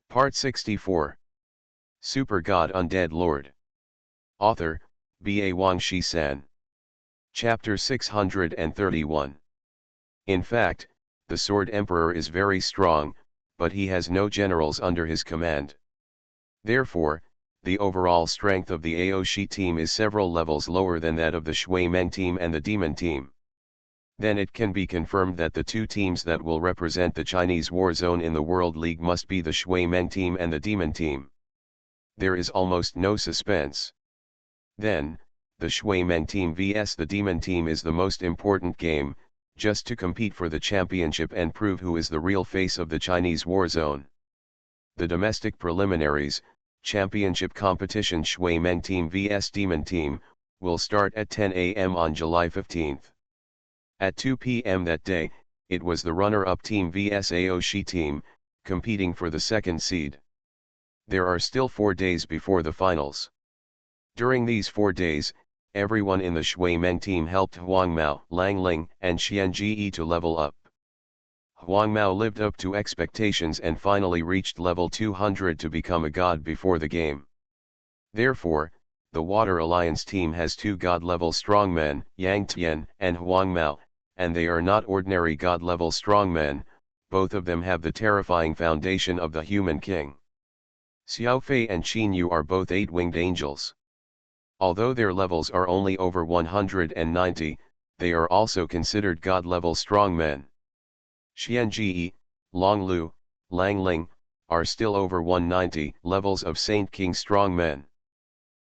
Part 64. Super God Undead Lord. Author, B.A. Wang Shi-san. Chapter 631. In fact, the Sword Emperor is very strong, but he has no generals under his command. Therefore, the overall strength of the Aoshi team is several levels lower than that of the Shui Men team and the Demon team. Then it can be confirmed that the two teams that will represent the Chinese war zone in the World League must be the Shui Men team and the Demon team. There is almost no suspense. Then, the Shui Men team vs the Demon team is the most important game, just to compete for the championship and prove who is the real face of the Chinese war zone. The domestic preliminaries, championship competition Shui Men team vs Demon team, will start at 10 a.m. on July 15th. At 2 p.m. that day, it was the runner-up team vs Aoshi team, competing for the second seed. There are still 4 days before the finals. During these 4 days, everyone in the Shui Men team helped Huang Mao, Lang Ling, and Xian Ji to level up. Huang Mao lived up to expectations and finally reached level 200 to become a god before the game. Therefore, the Water Alliance team has 2 god-level strongmen, Yang Tian and Huang Mao, and they are not ordinary god-level strongmen, both of them have the terrifying foundation of the Human King. Xiao Fei and Qin Yu are both 8-winged angels. Although their levels are only over 190, they are also considered god-level strongmen. Xian Ji, Long Lu, Lang Ling, are still over 190 levels of Saint King strongmen.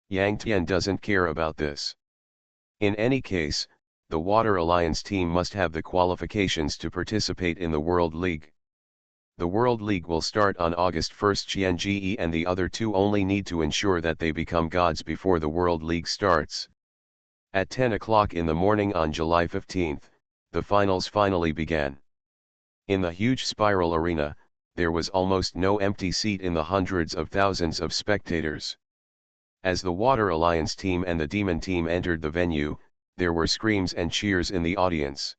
Yang Tian doesn't care about this. In any case, the Water Alliance team must have the qualifications to participate in the World League. The World League will start on August 1st. Xian Ji and the other 2 only need to ensure that they become gods before the World League starts. At 10 o'clock in the morning on July 15th, the finals finally began. In the huge spiral arena, there was almost no empty seat in the hundreds of thousands of spectators. As the Water Alliance team and the Demon team entered the venue, there were screams and cheers in the audience.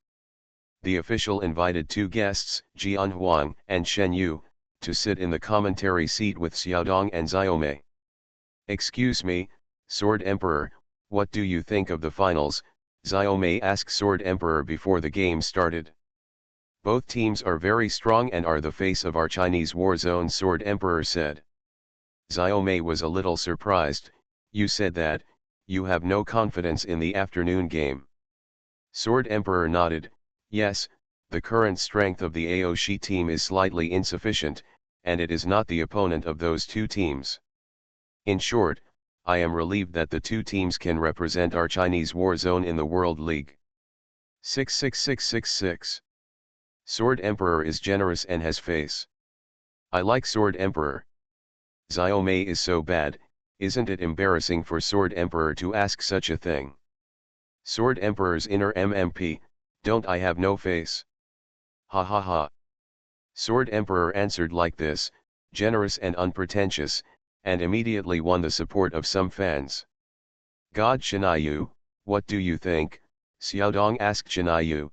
The official invited 2 guests, Jian Huang and Shen Yu, to sit in the commentary seat with Xiaodong and Xiaomei. "Excuse me, Sword Emperor, what do you think of the finals?" Xiaomei asked Sword Emperor before the game started. "Both teams are very strong and are the face of our Chinese war zone," Sword Emperor said. Xiaomei was a little surprised. "You said that, you have no confidence in the afternoon game." Sword Emperor nodded. "Yes, the current strength of the Aoshi team is slightly insufficient, and it is not the opponent of those 2 teams. In short, I am relieved that the 2 teams can represent our Chinese war zone in the World League." 66666. Sword Emperor is generous and has face. "I like Sword Emperor." Xiaomei is so bad, isn't it embarrassing for Sword Emperor to ask such a thing? Sword Emperor's inner MMP, "Don't I have no face?" Ha ha ha. Sword Emperor answered like this, generous and unpretentious, and immediately won the support of some fans. "God Shinayu, what do you think?" Xiaodong asked Shinayu.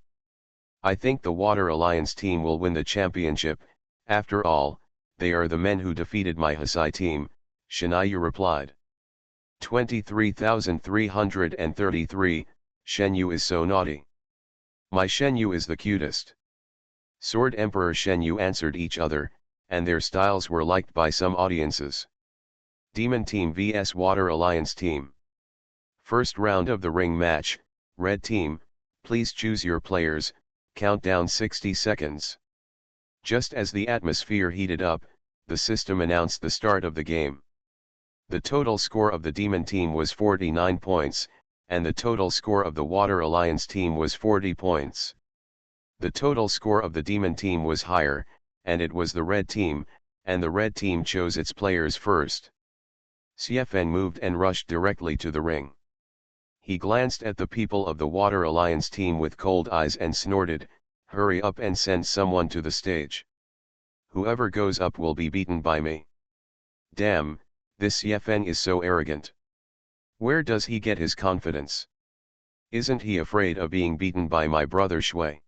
"I think the Water Alliance team will win the championship. After all, they are the men who defeated my Hesai team," Shinayu replied. 23,333, Shenyu is so naughty. "My Shenyu is the cutest." Sword Emperor Shenyu answered each other, and their styles were liked by some audiences. Demon team vs Water Alliance team. First round of the ring match, Red team, please choose your players, countdown 60 seconds. Just as the atmosphere heated up, the system announced the start of the game. The total score of the Demon team was 49 points, and the total score of the Water Alliance team was 40 points. The total score of the Demon team was higher, and it was the Red team, and the Red team chose its players first. Xiefeng moved and rushed directly to the ring. He glanced at the people of the Water Alliance team with cold eyes and snorted, "Hurry up and send someone to the stage. Whoever goes up will be beaten by me." Damn, this Xiefeng is so arrogant. Where does he get his confidence? Isn't he afraid of being beaten by my brother Shui?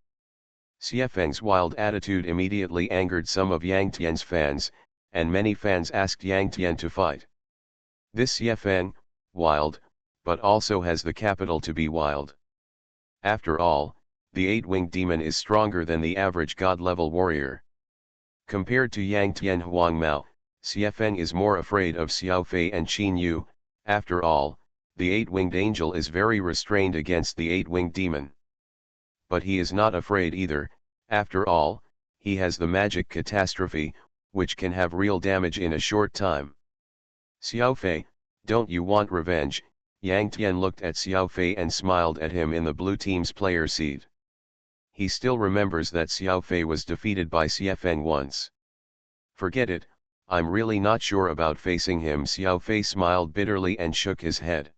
Xiefeng's wild attitude immediately angered some of Yang Tian's fans, and many fans asked Yang Tian to fight. This CFN, wild, but also has the capital to be wild. After all, the 8-winged demon is stronger than the average god-level warrior. Compared to Yang Tian Huang Mao, CFN is more afraid of Xiao Fei and Qin Yu. After all, the 8-winged angel is very restrained against the 8-winged demon. But he is not afraid either. After all, he has the magic catastrophe, which can have real damage in a short time. Xiao Fei, don't you want revenge? Yang Tian looked at Xiao Fei and smiled at him in the blue team's player seat. He still remembers that Xiao Fei was defeated by CFN once. Forget it, I'm really not sure about facing him. Xiao Fei smiled bitterly and shook his head.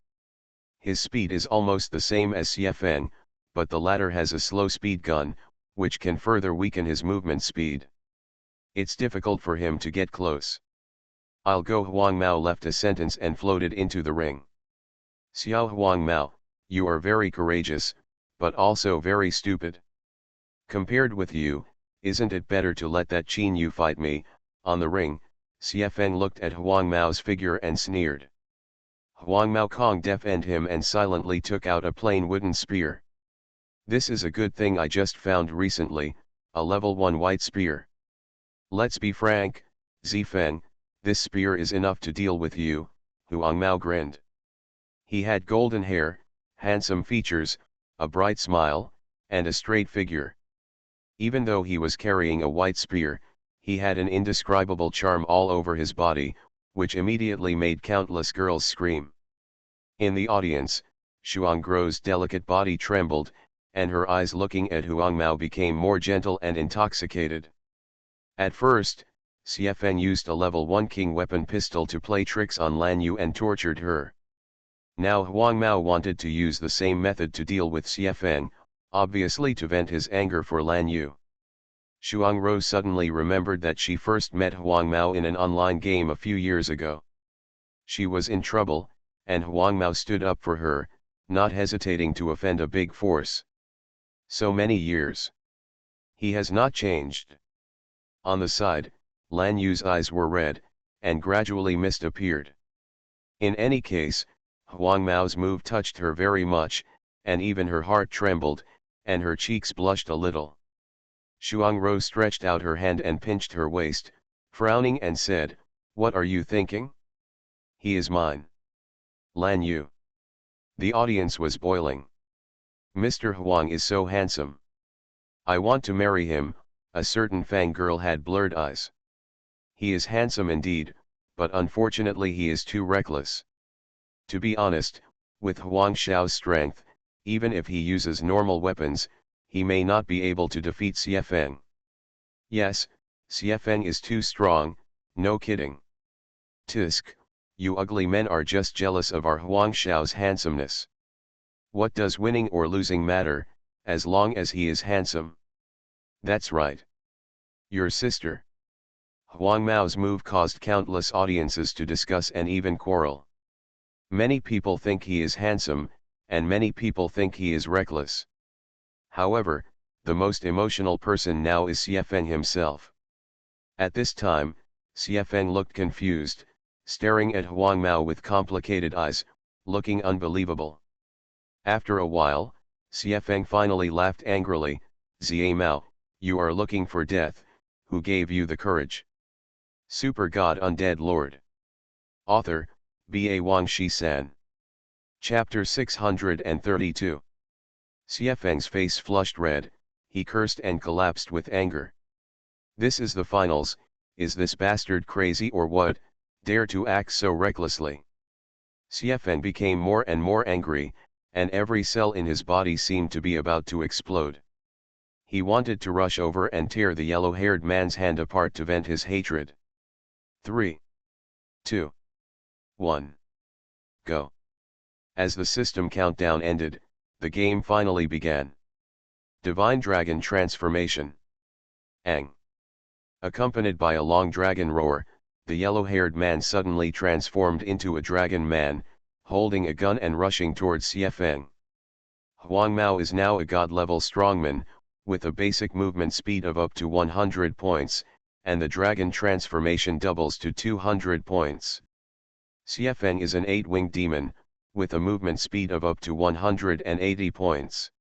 His speed is almost the same as CFN, but the latter has a slow speed gun, which can further weaken his movement speed. It's difficult for him to get close. I'll go. Huang Mao left a sentence and floated into the ring. Xiao Huang Mao, you are very courageous, but also very stupid. Compared with you, isn't it better to let that Qin Yu fight me? On the ring, CFN looked at Huang Mao's figure and sneered. Huang Mao Kong deafened him and silently took out a plain wooden spear. This is a good thing I just found recently, a level 1 white spear. Let's be frank, Zifeng, this spear is enough to deal with you. Huang Mao grinned. He had golden hair, handsome features, a bright smile, and a straight figure. Even though he was carrying a white spear, he had an indescribable charm all over his body, which immediately made countless girls scream. In the audience, Xuang Gro's delicate body trembled, and her eyes looking at Huang Mao became more gentle and intoxicated. At first, CFN used a level 1 king weapon pistol to play tricks on Lan Yu and tortured her. Now Huang Mao wanted to use the same method to deal with CFN, obviously to vent his anger for Lan Yu. Xuang Ro suddenly remembered that she first met Huang Mao in an online game a few years ago. She was in trouble, and Huang Mao stood up for her, not hesitating to offend a big force. So many years. He has not changed. On the side, Lan Yu's eyes were red, and gradually mist appeared. In any case, Huang Mao's move touched her very much, and even her heart trembled, and her cheeks blushed a little. Xuang Ro stretched out her hand and pinched her waist, frowning and said, "What are you thinking? He is mine." Lan Yu. The audience was boiling. Mr. Huang is so handsome. I want to marry him. A certain fangirl had blurred eyes. He is handsome indeed, but unfortunately he is too reckless. To be honest, with Huang Xiao's strength, even if he uses normal weapons, he may not be able to defeat CFN. Yes, CFN is too strong, no kidding. Tisk, you ugly men are just jealous of our Huang Xiao's handsomeness. What does winning or losing matter, as long as he is handsome? That's right. Your sister. Huang Mao's move caused countless audiences to discuss and even quarrel. Many people think he is handsome, and many people think he is reckless. However, the most emotional person now is CFN himself. At this time, CFN looked confused, staring at Huang Mao with complicated eyes, looking unbelievable. After a while, CFN finally laughed angrily. "Zia Mao, you are looking for death. Who gave you the courage?" Super God Undead Lord. Author, B.A. Wang Shi-san. Chapter 632. CFN's face flushed red, he cursed and collapsed with anger. This is the finals, is this bastard crazy or what, dare to act so recklessly? CFN became more and more angry, and every cell in his body seemed to be about to explode. He wanted to rush over and tear the yellow-haired man's hand apart to vent his hatred. 3, 2, 1. Go. As the system countdown ended, the game finally began. Divine Dragon Transformation. Ang. Accompanied by a long dragon roar, the yellow-haired man suddenly transformed into a dragon man, holding a gun and rushing towards CFN. Huang Mao is now a god-level strongman, with a basic movement speed of up to 100 points, and the dragon transformation doubles to 200 points. Xiefeng is an 8-winged demon, with a movement speed of up to 180 points.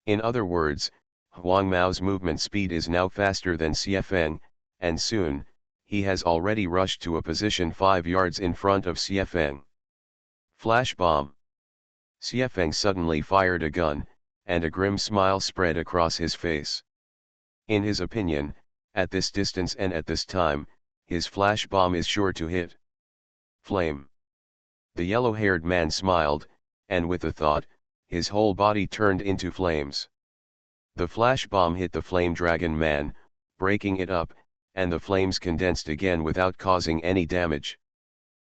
In other words, Huang Mao's movement speed is now faster than Xiefeng, and soon, he has already rushed to a position 5 yards in front of Xiefeng. Flash bomb. Xiefeng suddenly fired a gun, and a grim smile spread across his face. In his opinion, at this distance and at this time, his flash bomb is sure to hit. Flame. The yellow-haired man smiled, and with a thought, his whole body turned into flames. The flash bomb hit the flame dragon man, breaking it up, and the flames condensed again without causing any damage.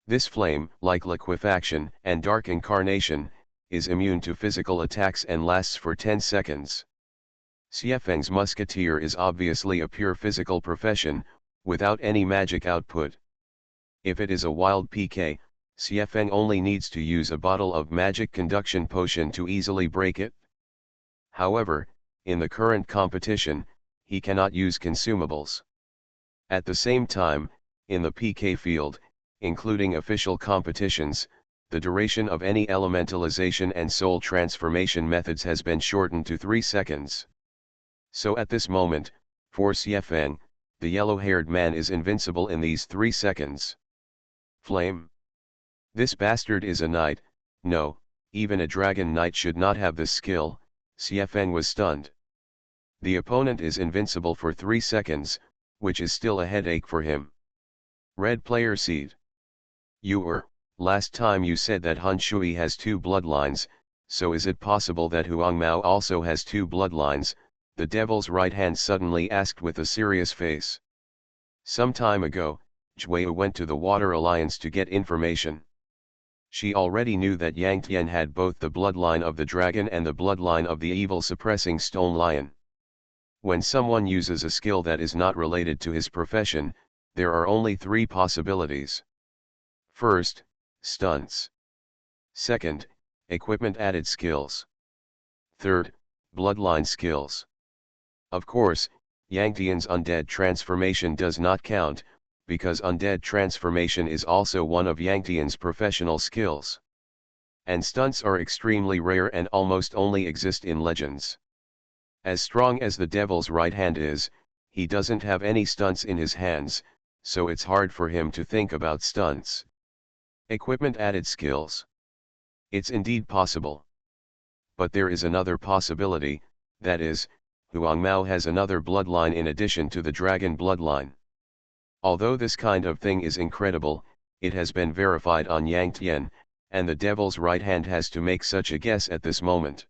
This flame, like liquefaction and dark incarnation, is immune to physical attacks and lasts for 10 seconds. Xiefeng's musketeer is obviously a pure physical profession, without any magic output. If it is a wild PK, Xiefeng only needs to use a bottle of magic conduction potion to easily break it. However, in the current competition, he cannot use consumables. At the same time, in the PK field, including official competitions, the duration of any elementalization and soul transformation methods has been shortened to 3 seconds. So at this moment, for Xiefeng, the yellow-haired man is invincible in these 3 seconds. Flame. This bastard is a knight. No, even a dragon knight should not have this skill. Xiefeng was stunned. The opponent is invincible for 3 seconds, which is still a headache for him. Red player seed. Last time you said that Han Shui has 2 bloodlines, so is it possible that Huang Mao also has 2 bloodlines? The devil's right hand suddenly asked with a serious face. Some time ago, Zhuyu went to the Water Alliance to get information. She already knew that Yang Tian had both the bloodline of the dragon and the bloodline of the evil-suppressing stone lion. When someone uses a skill that is not related to his profession, there are only 3 possibilities. First, stunts. Second, equipment-added skills. Third, bloodline skills. Of course, Yang Tian's undead transformation does not count, because undead transformation is also one of Yang Tian's professional skills. And stunts are extremely rare and almost only exist in legends. As strong as the devil's right hand is, he doesn't have any stunts in his hands, so it's hard for him to think about stunts. Equipment added skills. It's indeed possible. But there is another possibility, that is, Huang Mao has another bloodline in addition to the dragon bloodline. Although this kind of thing is incredible, it has been verified on Yang Tian, and the devil's right hand has to make such a guess at this moment.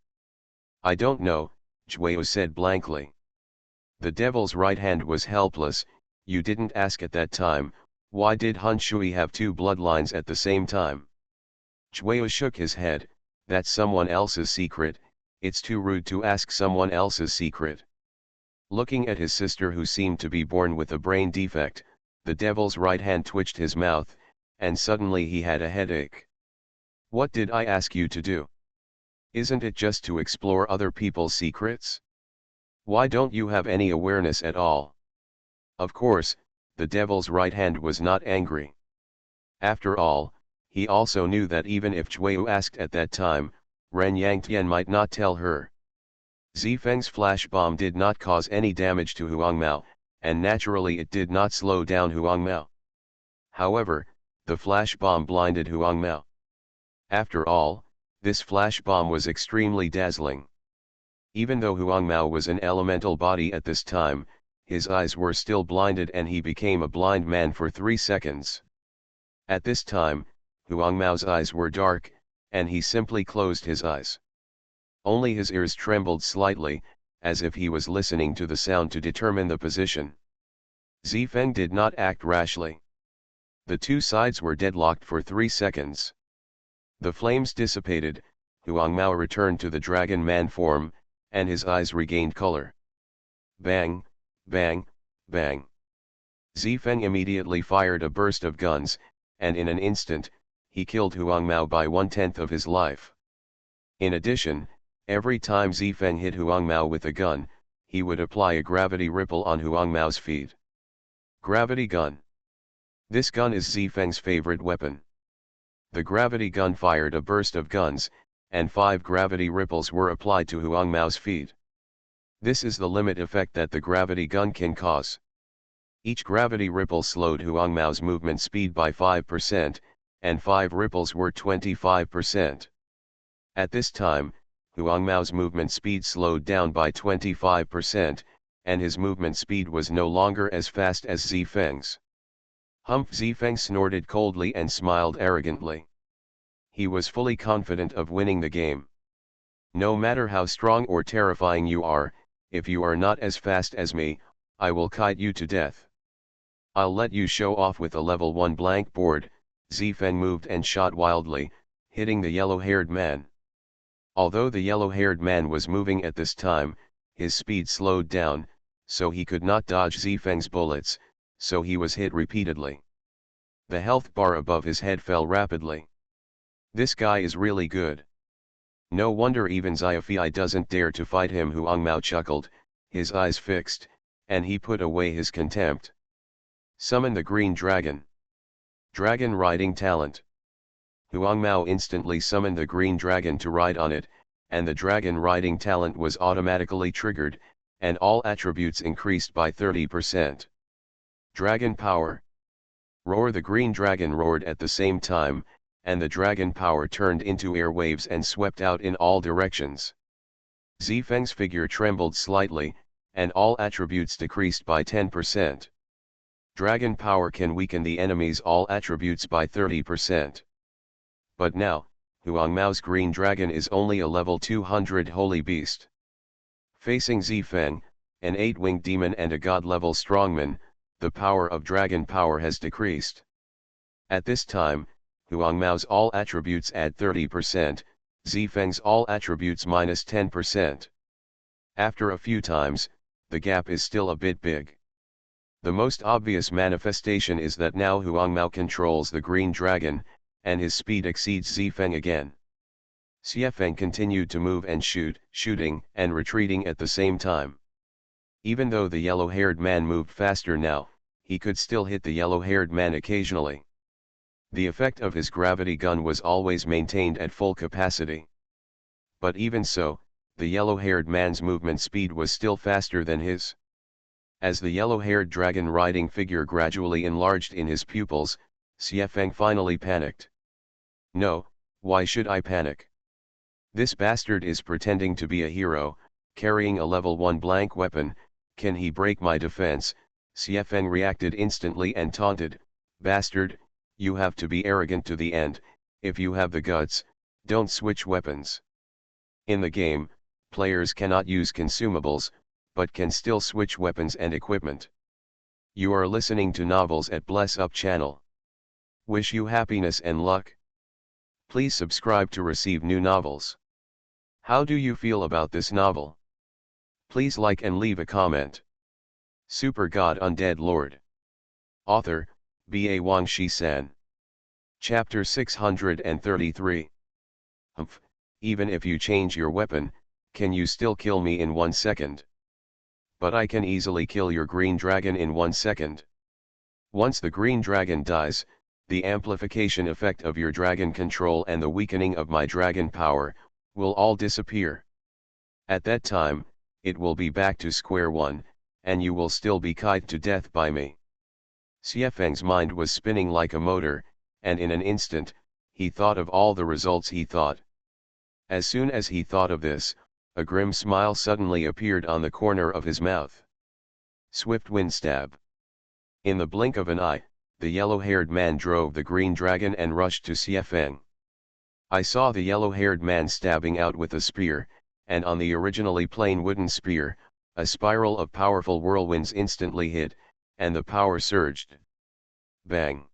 I don't know, Zhuyu said blankly. The devil's right hand was helpless. You didn't ask at that time, why did Han Shui have 2 bloodlines at the same time? Zhuyu shook his head. That's someone else's secret. It's too rude to ask someone else's secret. Looking at his sister, who seemed to be born with a brain defect, the devil's right hand twitched his mouth, and suddenly he had a headache. What did I ask you to do? Isn't it just to explore other people's secrets? Why don't you have any awareness at all? Of course, the devil's right hand was not angry. After all, he also knew that even if Zhuyu asked at that time, Ren Yangtian might not tell her. Zifeng's flash bomb did not cause any damage to Huang Mao, and naturally it did not slow down Huang Mao. However, the flash bomb blinded Huang Mao. After all, this flash bomb was extremely dazzling. Even though Huang Mao was an elemental body at this time, his eyes were still blinded and he became a blind man for 3 seconds. At this time, Huang Mao's eyes were dark, and he simply closed his eyes. Only his ears trembled slightly, as if he was listening to the sound to determine the position. Zifeng did not act rashly. The 2 sides were deadlocked for 3 seconds. The flames dissipated, Huang Mao returned to the dragon man form, and his eyes regained color. Bang, bang, bang. Zifeng immediately fired a burst of guns, and in an instant, he killed Huang Mao by 1/10 of his life. In addition, every time Zifeng hit Huang Mao with a gun, he would apply a gravity ripple on Huang Mao's feet. Gravity gun. This gun is Zifeng's favorite weapon. The gravity gun fired a burst of guns, and 5 gravity ripples were applied to Huangmao's feet. This is the limit effect that the gravity gun can cause. Each gravity ripple slowed Huangmao's movement speed by 5%, and 5 ripples were 25%. At this time, Huangmao's movement speed slowed down by 25%, and his movement speed was no longer as fast as Zifeng's. Zifeng snorted coldly and smiled arrogantly. He was fully confident of winning the game. No matter how strong or terrifying you are, if you are not as fast as me, I will kite you to death. I'll let you show off with a level 1 blank board. Zifeng moved and shot wildly, hitting the yellow-haired man. Although the yellow-haired man was moving at this time, his speed slowed down, so he could not dodge Zifeng's bullets, so he was hit repeatedly. The health bar above his head fell rapidly. This guy is really good. No wonder even Sci-fi doesn't dare to fight him. Huangmao chuckled, his eyes fixed, and he put away his contempt. Summon the green dragon. Dragon riding talent. Huangmao instantly summoned the green dragon to ride on it, and the dragon riding talent was automatically triggered, and all attributes increased by 30%. Dragon power. Roar. The green dragon roared at the same time, and the dragon power turned into airwaves and swept out in all directions. Zifeng's figure trembled slightly, and all attributes decreased by 10%. Dragon power can weaken the enemy's all attributes by 30%. But now, Huangmao's green dragon is only a level 200 holy beast. Facing Zifeng, an 8-winged demon and a god-level strongman, the power of dragon power has decreased. At this time, Huangmao's all attributes add 30%, Zifeng's all attributes minus 10%. After a few times, the gap is still a bit big. The most obvious manifestation is that now Huangmao controls the green dragon, and his speed exceeds Zifeng again. Zifeng continued to move and shoot, shooting and retreating at the same time. Even though the yellow-haired man moved faster now, he could still hit the yellow-haired man occasionally. The effect of his gravity gun was always maintained at full capacity. But even so, the yellow-haired man's movement speed was still faster than his. As the yellow-haired dragon riding figure gradually enlarged in his pupils, Zifeng finally panicked. No, why should I panic? This bastard is pretending to be a hero, carrying a level 1 blank weapon. Can he break my defense? Zifeng reacted instantly and taunted, bastard, you have to be arrogant to the end. If you have the guts, don't switch weapons. In the game, players cannot use consumables, but can still switch weapons and equipment. You are listening to Novels at Bless Up channel. Wish you happiness and luck. Please subscribe to receive new novels. How do you feel about this novel? Please like and leave a comment. Super God Undead Lord. Author, B.A. Wang Shi-san. Chapter 633. Humph, even if you change your weapon, can you still kill me in 1 second? But I can easily kill your green dragon in 1 second. Once the green dragon dies, the amplification effect of your dragon control and the weakening of my dragon power will all disappear. At that time, it will be back to square one, and you will still be kited to death by me. Zifeng's mind was spinning like a motor, and in an instant, he thought of all the results he thought. As soon as he thought of this, a grim smile suddenly appeared on the corner of his mouth. Swift wind stab. In the blink of an eye, the yellow-haired man drove the green dragon and rushed to Zifeng. I saw the yellow-haired man stabbing out with a spear, and on the originally plain wooden spear, a spiral of powerful whirlwinds instantly hit, and the power surged. Bang!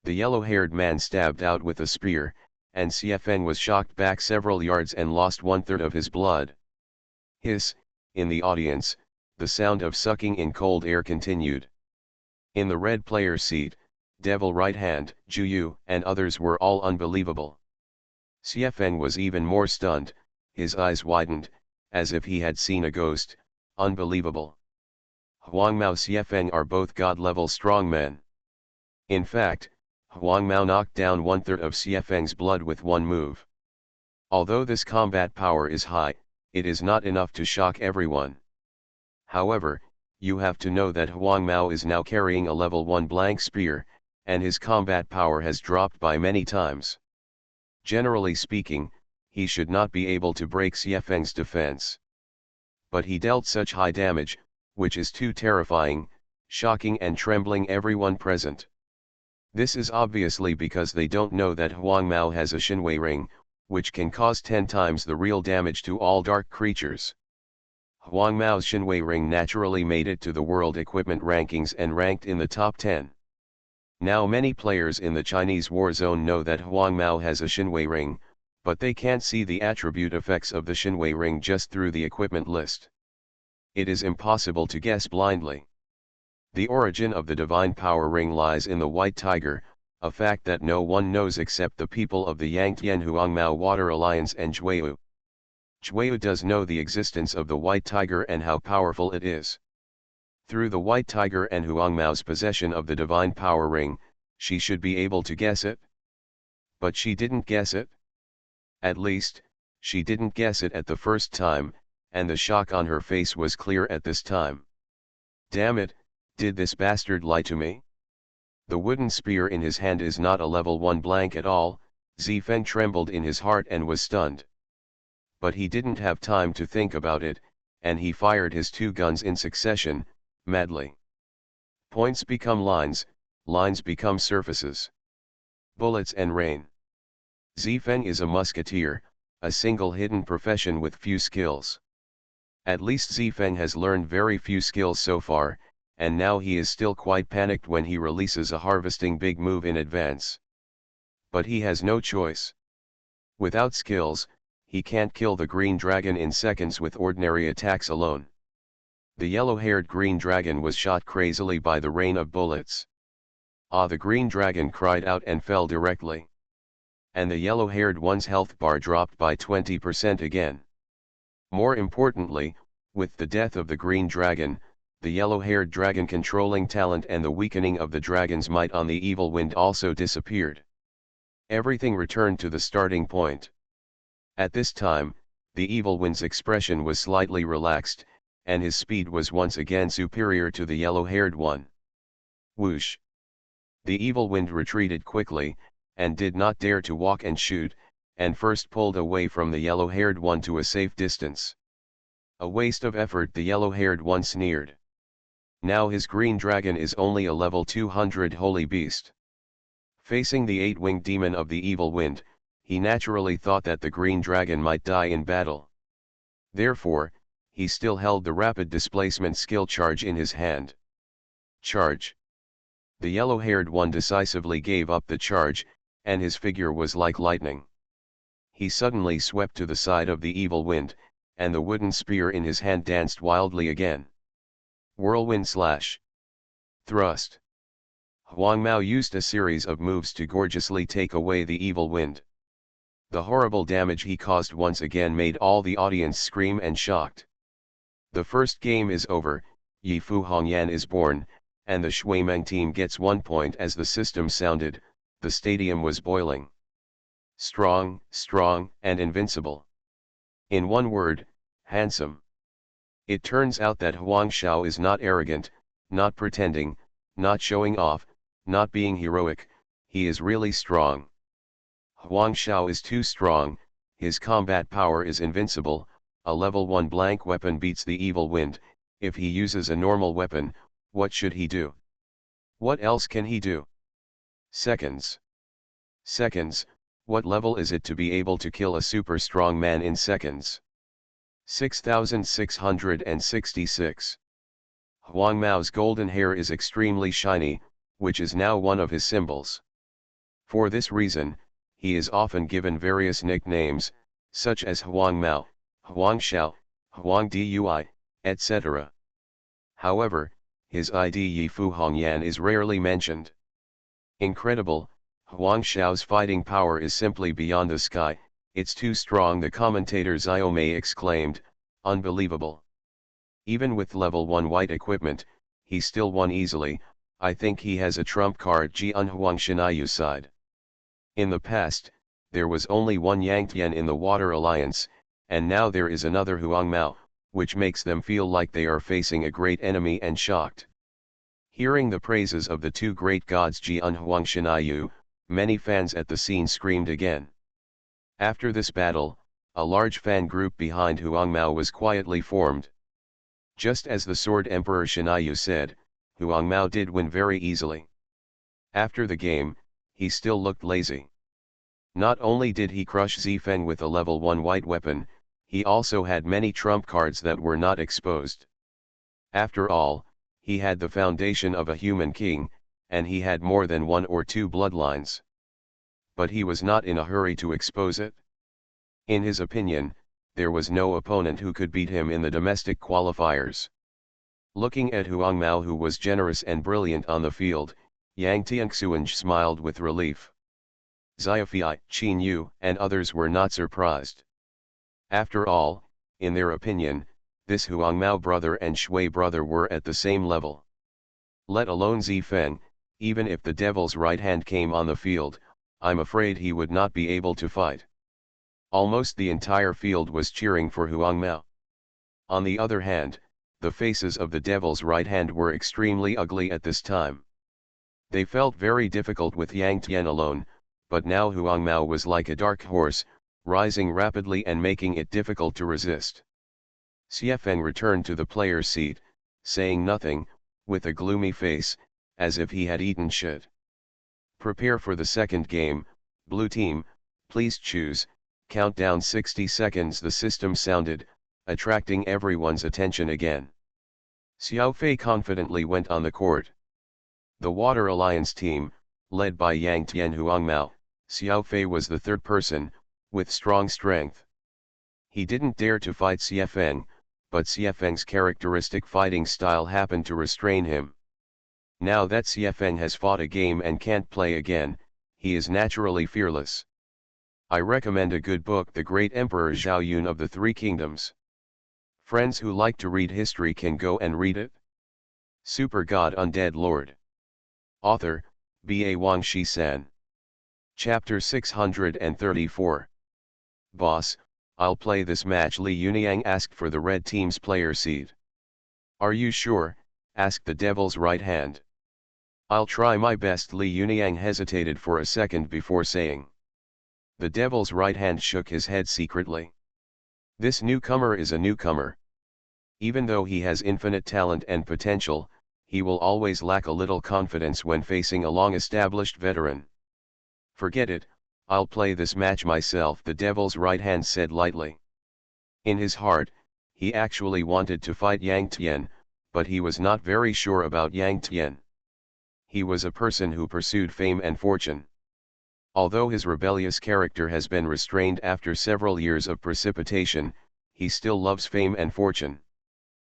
The yellow-haired man stabbed out with a spear, and Zifeng was shocked back several yards and lost 1/3 of his blood. Hiss, in the audience, the sound of sucking in cold air continued. In the red player's seat, Devil Right Hand, Juyu, and others were all unbelievable. Zifeng was even more stunned, his eyes widened, as if he had seen a ghost. Unbelievable. Huang Mao Xiefeng are both god-level strongmen. In fact, Huang Mao knocked down one-third of Xiefeng's blood with one move. Although this combat power is high, it is not enough to shock everyone. However, you have to know that Huang Mao is now carrying a level 1 blank spear, and his combat power has dropped by many times. Generally speaking, he should not be able to break Xiefeng's defense. But he dealt such high damage, which is too terrifying, shocking and trembling everyone present. This is obviously because they don't know that Huang Mao has a Xinwei ring, which can cause 10 times the real damage to all dark creatures. Huang Mao's Xinwei ring naturally made it to the world equipment rankings and ranked in the top 10. Now many players in the Chinese war zone know that Huang Mao has a Xinwei ring, but they can't see the attribute effects of the Xinwei ring just through the equipment list. It is impossible to guess blindly. The origin of the divine power ring lies in the White Tiger, a fact that no one knows except the people of the Yangtian Huangmao Water Alliance and Zhuyu. Zhuyu does know the existence of the White Tiger and how powerful it is. Through the White Tiger and Huangmao's possession of the divine power ring, she should be able to guess it. But she didn't guess it. At least, she didn't guess it at the first time, and the shock on her face was clear at this time. Damn it, did this bastard lie to me? The wooden spear in his hand is not a level 1 blank at all. Zifeng trembled in his heart and was stunned. But he didn't have time to think about it, and he fired his 2 guns in succession, madly. Points become lines, lines become surfaces. Bullets and rain. Zifeng is a musketeer, a single hidden profession with few skills. At least Zifeng has learned very few skills so far, and now he is still quite panicked when he releases a harvesting big move in advance. But he has no choice. Without skills, he can't kill the green dragon in seconds with ordinary attacks alone. The yellow-haired green dragon was shot crazily by the rain of bullets. Ah, the green dragon cried out and fell directly. And the yellow-haired one's health bar dropped by 20% again. More importantly, with the death of the green dragon, the yellow-haired dragon controlling talent and the weakening of the dragon's might on the evil wind also disappeared. Everything returned to the starting point. At this time, the evil wind's expression was slightly relaxed, and his speed was once again superior to the yellow-haired one. Whoosh! The evil wind retreated quickly, and did not dare to walk and shoot, and first pulled away from the yellow-haired one to a safe distance. A waste of effort, the yellow-haired one sneered. Now his green dragon is only a level 200 holy beast. Facing the 8-winged demon of the evil wind, he naturally thought that the green dragon might die in battle. Therefore, he still held the rapid displacement skill charge in his hand. Charge. The yellow-haired one decisively gave up the charge, and his figure was like lightning. He suddenly swept to the side of the evil wind, and the wooden spear in his hand danced wildly again. Whirlwind slash. Thrust. Huang Mao used a series of moves to gorgeously take away the evil wind. The horrible damage he caused once again made all the audience scream and shocked. The first game is over, Yifu Hongyan is born, and the Shuimeng team gets 1 point. As the system sounded, the stadium was boiling. Strong, strong, and invincible. In one word, handsome. It turns out that Huang Xiao is not arrogant, not pretending, not showing off, not being heroic, he is really strong. Huang Xiao is too strong, his combat power is invincible, a level 1 blank weapon beats the evil wind. If he uses a normal weapon, what should he do? What else can he do? Seconds. Seconds, what level is it to be able to kill a super strong man in seconds? 6666. Huang Mao's golden hair is extremely shiny, which is now one of his symbols. For this reason, he is often given various nicknames, such as Huang Mao, Huang Xiao, Huang Dui, etc. However, his ID Yifu Hongyan is rarely mentioned. Incredible, Huang Xiao's fighting power is simply beyond the sky. It's too strong, the commentator Xiaomei exclaimed, unbelievable. Even with level 1 white equipment, he still won easily. I think he has a trump card Jianhuang Shinayu side. In the past, there was only one Yang Tian in the Water Alliance, and now there is another Huang Mao, which makes them feel like they are facing a great enemy and shocked. Hearing the praises of the two great gods Jianhuang Shinayu, many fans at the scene screamed again. After this battle, a large fan group behind Huang Mao was quietly formed. Just as the Sword Emperor Shinayu said, Huang Mao did win very easily. After the game, he still looked lazy. Not only did he crush Zifeng with a level 1 white weapon, he also had many trump cards that were not exposed. After all, he had the foundation of a human king, and he had more than 1 or 2 bloodlines. But he was not in a hurry to expose it. In his opinion, there was no opponent who could beat him in the domestic qualifiers. Looking at Huang Mao, who was generous and brilliant on the field, Yang Tianxuan smiled with relief. Sci-fi, Qin Yu, and others were not surprised. After all, in their opinion, this Huang Mao brother and Shui brother were at the same level. Let alone Zifeng, even if the devil's right hand came on the field, I'm afraid he would not be able to fight. Almost the entire field was cheering for Huang Mao. On the other hand, the faces of the devil's right hand were extremely ugly at this time. They felt very difficult with Yang Tian alone, but now Huang Mao was like a dark horse, rising rapidly and making it difficult to resist. Xiefeng returned to the player's seat, saying nothing, with a gloomy face, as if he had eaten shit. Prepare for the second game, blue team, please choose. Countdown 60 seconds. The system sounded, attracting everyone's attention again. Xiao Fei confidently went on the court. The Water Alliance team, led by Yang Tian Huang Mao, Xiao Fei was the third person, with strong strength. He didn't dare to fight Xiefeng, but Xiefeng's characteristic fighting style happened to restrain him. Now that Xiefeng has fought a game and can't play again, he is naturally fearless. I recommend a good book, The Great Emperor Zhao Yun of the Three Kingdoms. Friends who like to read history can go and read it. Super God Undead Lord. Author, B.A. Wang Shi-san. Chapter 634. Boss, I'll play this match. Li Yuniang asked for the red team's player seat. Are you sure? Asked the devil's right hand. I'll try my best. Li Yuniang hesitated for a second before saying. The devil's right hand shook his head secretly. This newcomer is a newcomer. Even though he has infinite talent and potential, he will always lack a little confidence when facing a long-established veteran. Forget it, I'll play this match myself, the devil's right hand said lightly. In his heart, he actually wanted to fight Yang Tian, but he was not very sure about Yang Tian. He was a person who pursued fame and fortune. Although his rebellious character has been restrained after several years of precipitation, he still loves fame and fortune.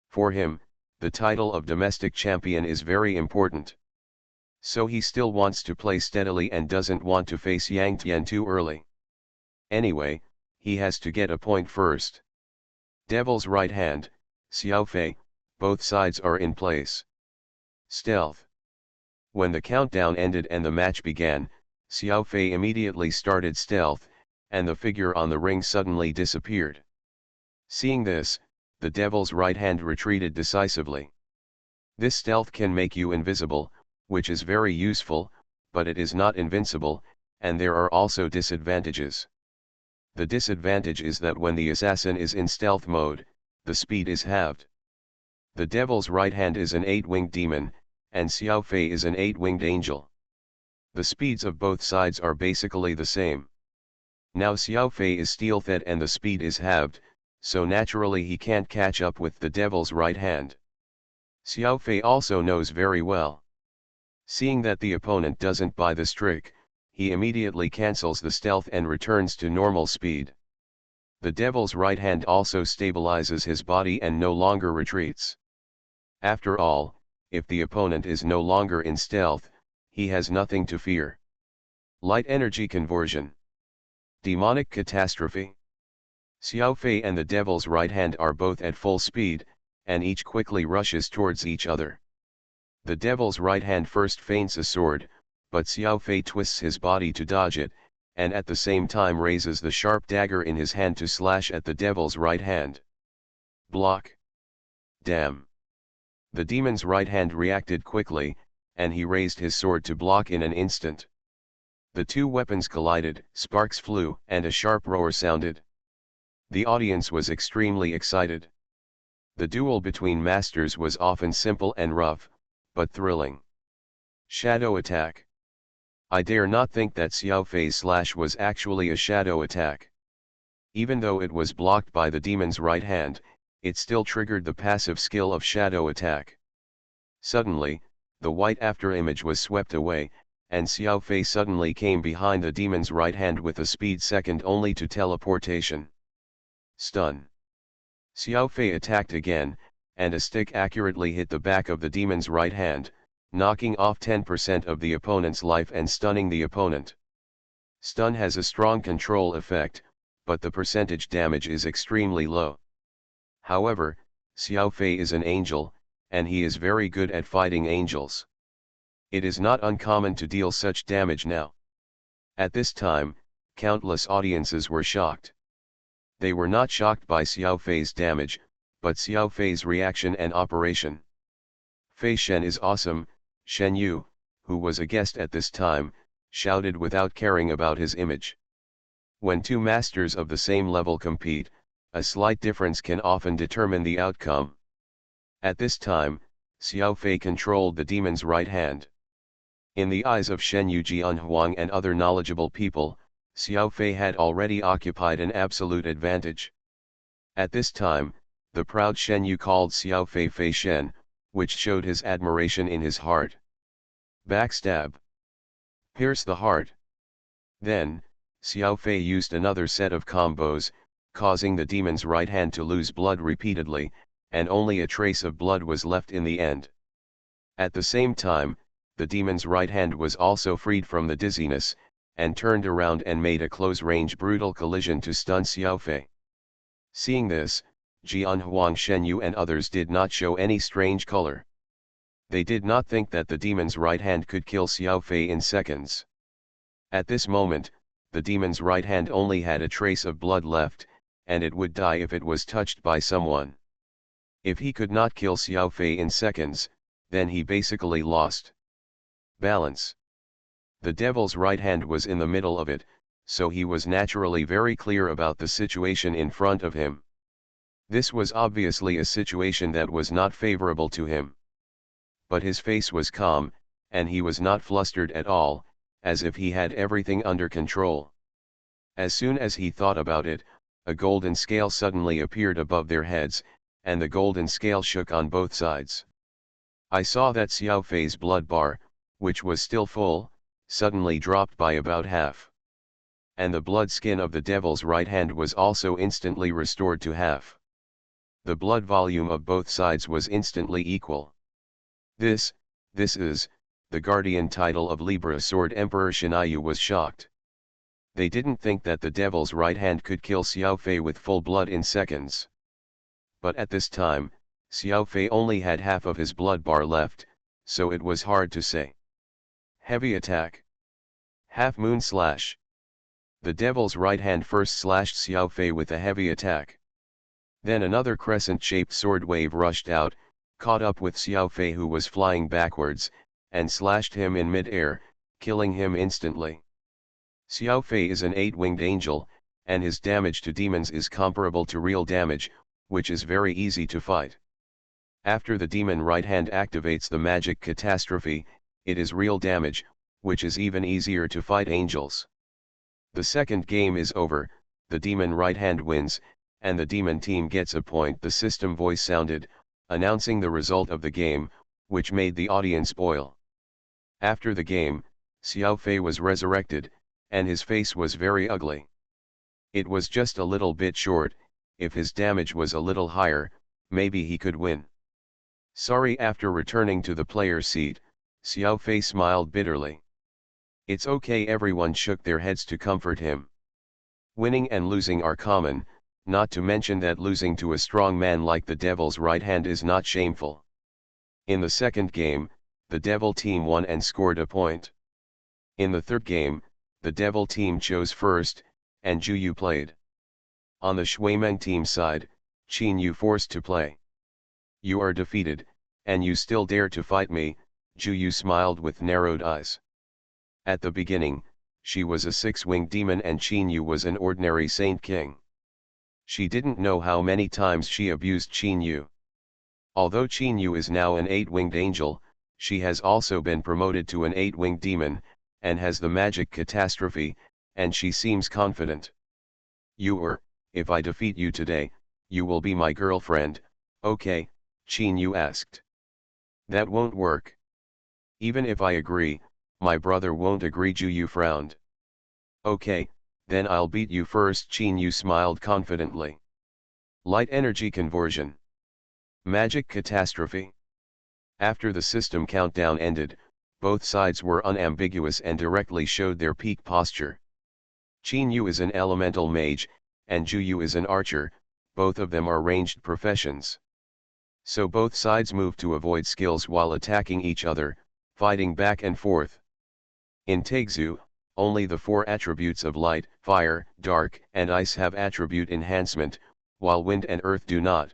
For him, the title of domestic champion is very important. So he still wants to play steadily and doesn't want to face Yang Tian too early. Anyway, he has to get a point first. Devil's right hand, Xiao Fei, both sides are in place. Stealth. When the countdown ended and the match began, Xiao Fei immediately started stealth, and the figure on the ring suddenly disappeared. Seeing this, the devil's right hand retreated decisively. This stealth can make you invisible, which is very useful, but it is not invincible, and there are also disadvantages. The disadvantage is that when the assassin is in stealth mode, the speed is halved. The devil's right hand is an 8-winged demon, and Xiao Fei is an 8-winged angel. The speeds of both sides are basically the same. Now Xiao Fei is stealthed and the speed is halved, so naturally he can't catch up with the devil's right hand. Xiao Fei also knows very well. Seeing that the opponent doesn't buy this trick, he immediately cancels the stealth and returns to normal speed. The devil's right hand also stabilizes his body and no longer retreats. After all, if the opponent is no longer in stealth, he has nothing to fear. Light energy conversion. Demonic catastrophe. Xiao Fei and the devil's right hand are both at full speed, and each quickly rushes towards each other. The devil's right hand first feints a sword, but Xiao Fei twists his body to dodge it, and at the same time raises the sharp dagger in his hand to slash at the devil's right hand. Block. Damn. The demon's right hand reacted quickly, and he raised his sword to block in an instant. The two weapons collided, sparks flew, and a sharp roar sounded. The audience was extremely excited. The duel between masters was often simple and rough, but thrilling. Shadow attack. I dare not think that Xiao Fei's slash was actually a shadow attack. Even though it was blocked by the demon's right hand, it still triggered the passive skill of shadow attack. Suddenly, the white afterimage was swept away, and Xiao Fei suddenly came behind the demon's right hand with a speed second only to teleportation. Stun. Xiao Fei attacked again, and a stick accurately hit the back of the demon's right hand, knocking off 10% of the opponent's life and stunning the opponent. Stun has a strong control effect, but the percentage damage is extremely low. However, Xiao Fei is an angel, and he is very good at fighting angels. It is not uncommon to deal such damage now. At this time, countless audiences were shocked. They were not shocked by Xiao Fei's damage, but Xiao Fei's reaction and operation. Fei Shen is awesome, Shen Yu, who was a guest at this time, shouted without caring about his image. When two masters of the same level compete, a slight difference can often determine the outcome. At this time, Xiao Fei controlled the demon's right hand. In the eyes of Shen Yu, Jian Huang and other knowledgeable people, Xiao Fei had already occupied an absolute advantage. At this time, the proud Shen Yu called Xiao Fei Fei Shen, which showed his admiration in his heart. Backstab. Pierce the heart. Then, Xiao Fei used another set of combos, causing the demon's right hand to lose blood repeatedly, and only a trace of blood was left in the end. At the same time, the demon's right hand was also freed from the dizziness, and turned around and made a close-range brutal collision to stun Xiao Fei. Seeing this, Jian Huang, Shen Yu and others did not show any strange color. They did not think that the demon's right hand could kill Xiao Fei in seconds. At this moment, the demon's right hand only had a trace of blood left, and it would die if it was touched by someone. If he could not kill Xiao Fei in seconds, then he basically lost. Balance. The devil's right hand was in the middle of it, so he was naturally very clear about the situation in front of him. This was obviously a situation that was not favorable to him. But his face was calm, and he was not flustered at all, as if he had everything under control. As soon as he thought about it, a golden scale suddenly appeared above their heads, and the golden scale shook on both sides. I saw that Xiao Fei's blood bar, which was still full, suddenly dropped by about half. And the blood skin of the devil's right hand was also instantly restored to half. The blood volume of both sides was instantly equal. This is, the guardian title of Libra Sword Emperor Shinayu was shocked. They didn't think that the devil's right hand could kill Xiao Fei with full blood in seconds. But at this time, Xiao Fei only had half of his blood bar left, so it was hard to say. Heavy attack. Half moon slash. The devil's right hand first slashed Xiao Fei with a heavy attack. Then another crescent-shaped sword wave rushed out, caught up with Xiao Fei who was flying backwards, and slashed him in mid-air, killing him instantly. Xiao Fei is an 8-winged angel, and his damage to demons is comparable to real damage, which is very easy to fight. After the demon right hand activates the magic catastrophe, it is real damage, which is even easier to fight angels. The second game is over, the demon right hand wins, and the demon team gets a point. The system voice sounded, announcing the result of the game, which made the audience boil. After the game, Xiao Fei was resurrected, and his face was very ugly. It was just a little bit short. If his damage was a little higher, maybe he could win. Sorry. After returning to the player's seat, Xiao Fei smiled bitterly. It's okay. Everyone shook their heads to comfort him. Winning and losing are common, not to mention that losing to a strong man like the Devil's right hand is not shameful. In the second game, the Devil team won and scored a point. In the third game, the Devil team chose first, and Juyu played. On the Shuimeng team side, Qin Yu forced to play. You are defeated, and you still dare to fight me, Juyu smiled with narrowed eyes. At the beginning, she was a six-winged demon and Qin Yu was an ordinary Saint King. She didn't know how many times she abused Qin Yu. Although Qin Yu is now an eight-winged angel, she has also been promoted to an eight-winged demon, and has the magic catastrophe, and she seems confident. If I defeat you today, you will be my girlfriend, okay, Qin Yu asked. That won't work. Even if I agree, my brother won't agree, Juyu frowned. Okay, then I'll beat you first, Qin Yu smiled confidently. Light energy conversion. Magic catastrophe. After the system countdown ended, both sides were unambiguous and directly showed their peak posture. Qin Yu is an elemental mage, and Juyu is an archer, both of them are ranged professions. So both sides move to avoid skills while attacking each other, fighting back and forth. In Taixu, only the four attributes of light, fire, dark, and ice have attribute enhancement, while wind and earth do not.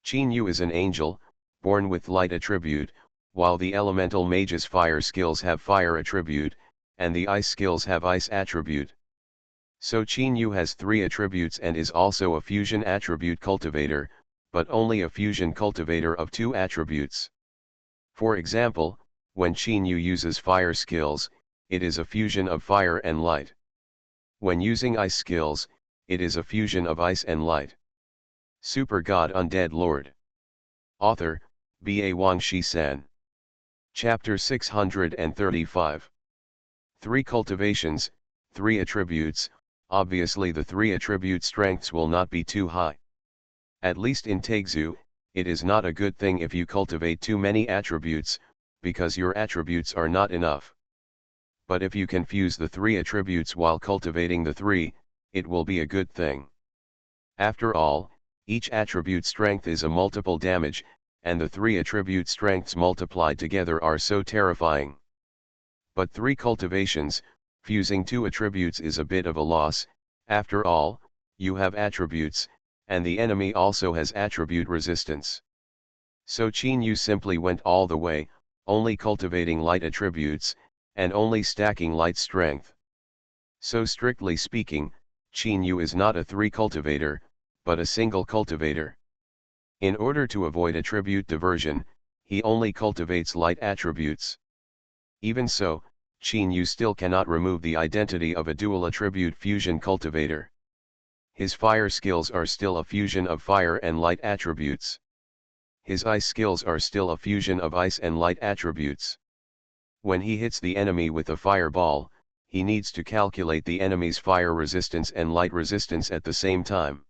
Qin Yu is an angel, born with light attribute, while the elemental mage's fire skills have fire attribute, and the ice skills have ice attribute. So Qin Yu has three attributes and is also a fusion attribute cultivator, but only a fusion cultivator of two attributes. For example, when Qin Yu uses fire skills, it is a fusion of fire and light. When using ice skills, it is a fusion of ice and light. Super God Undead Lord. Author, B.A. Wang Shi-san. Chapter 635. 3 cultivations, 3 attributes. Obviously the 3 attribute strengths will not be too high. At least in Taixu, it is not a good thing if you cultivate too many attributes, because your attributes are not enough. But if you can fuse the 3 attributes while cultivating the 3, it will be a good thing. After all, each attribute strength is a multiple damage, and the 3 attribute strengths multiplied together are so terrifying. But 3 cultivations, fusing 2 attributes is a bit of a loss. After all, you have attributes, and the enemy also has attribute resistance. So Qin Yu simply went all the way, only cultivating light attributes, and only stacking light strength. So strictly speaking, Qin Yu is not a 3 cultivator, but a single cultivator. In order to avoid attribute diversion, he only cultivates light attributes. Even so, Qin Yu still cannot remove the identity of a dual attribute fusion cultivator. His fire skills are still a fusion of fire and light attributes. His ice skills are still a fusion of ice and light attributes. When he hits the enemy with a fireball, he needs to calculate the enemy's fire resistance and light resistance at the same time.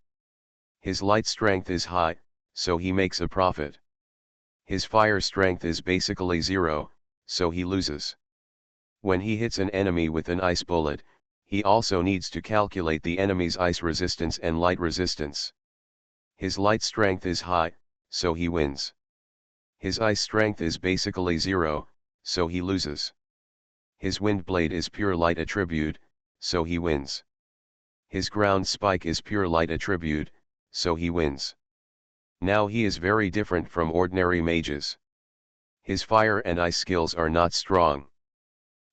His light strength is high, so he makes a profit. His fire strength is basically 0, so he loses. When he hits an enemy with an ice bullet, he also needs to calculate the enemy's ice resistance and light resistance. His light strength is high, so he wins. His ice strength is basically 0, so he loses. His wind blade is pure light attribute, so he wins. His ground spike is pure light attribute, so he wins. Now he is very different from ordinary mages. His fire and ice skills are not strong.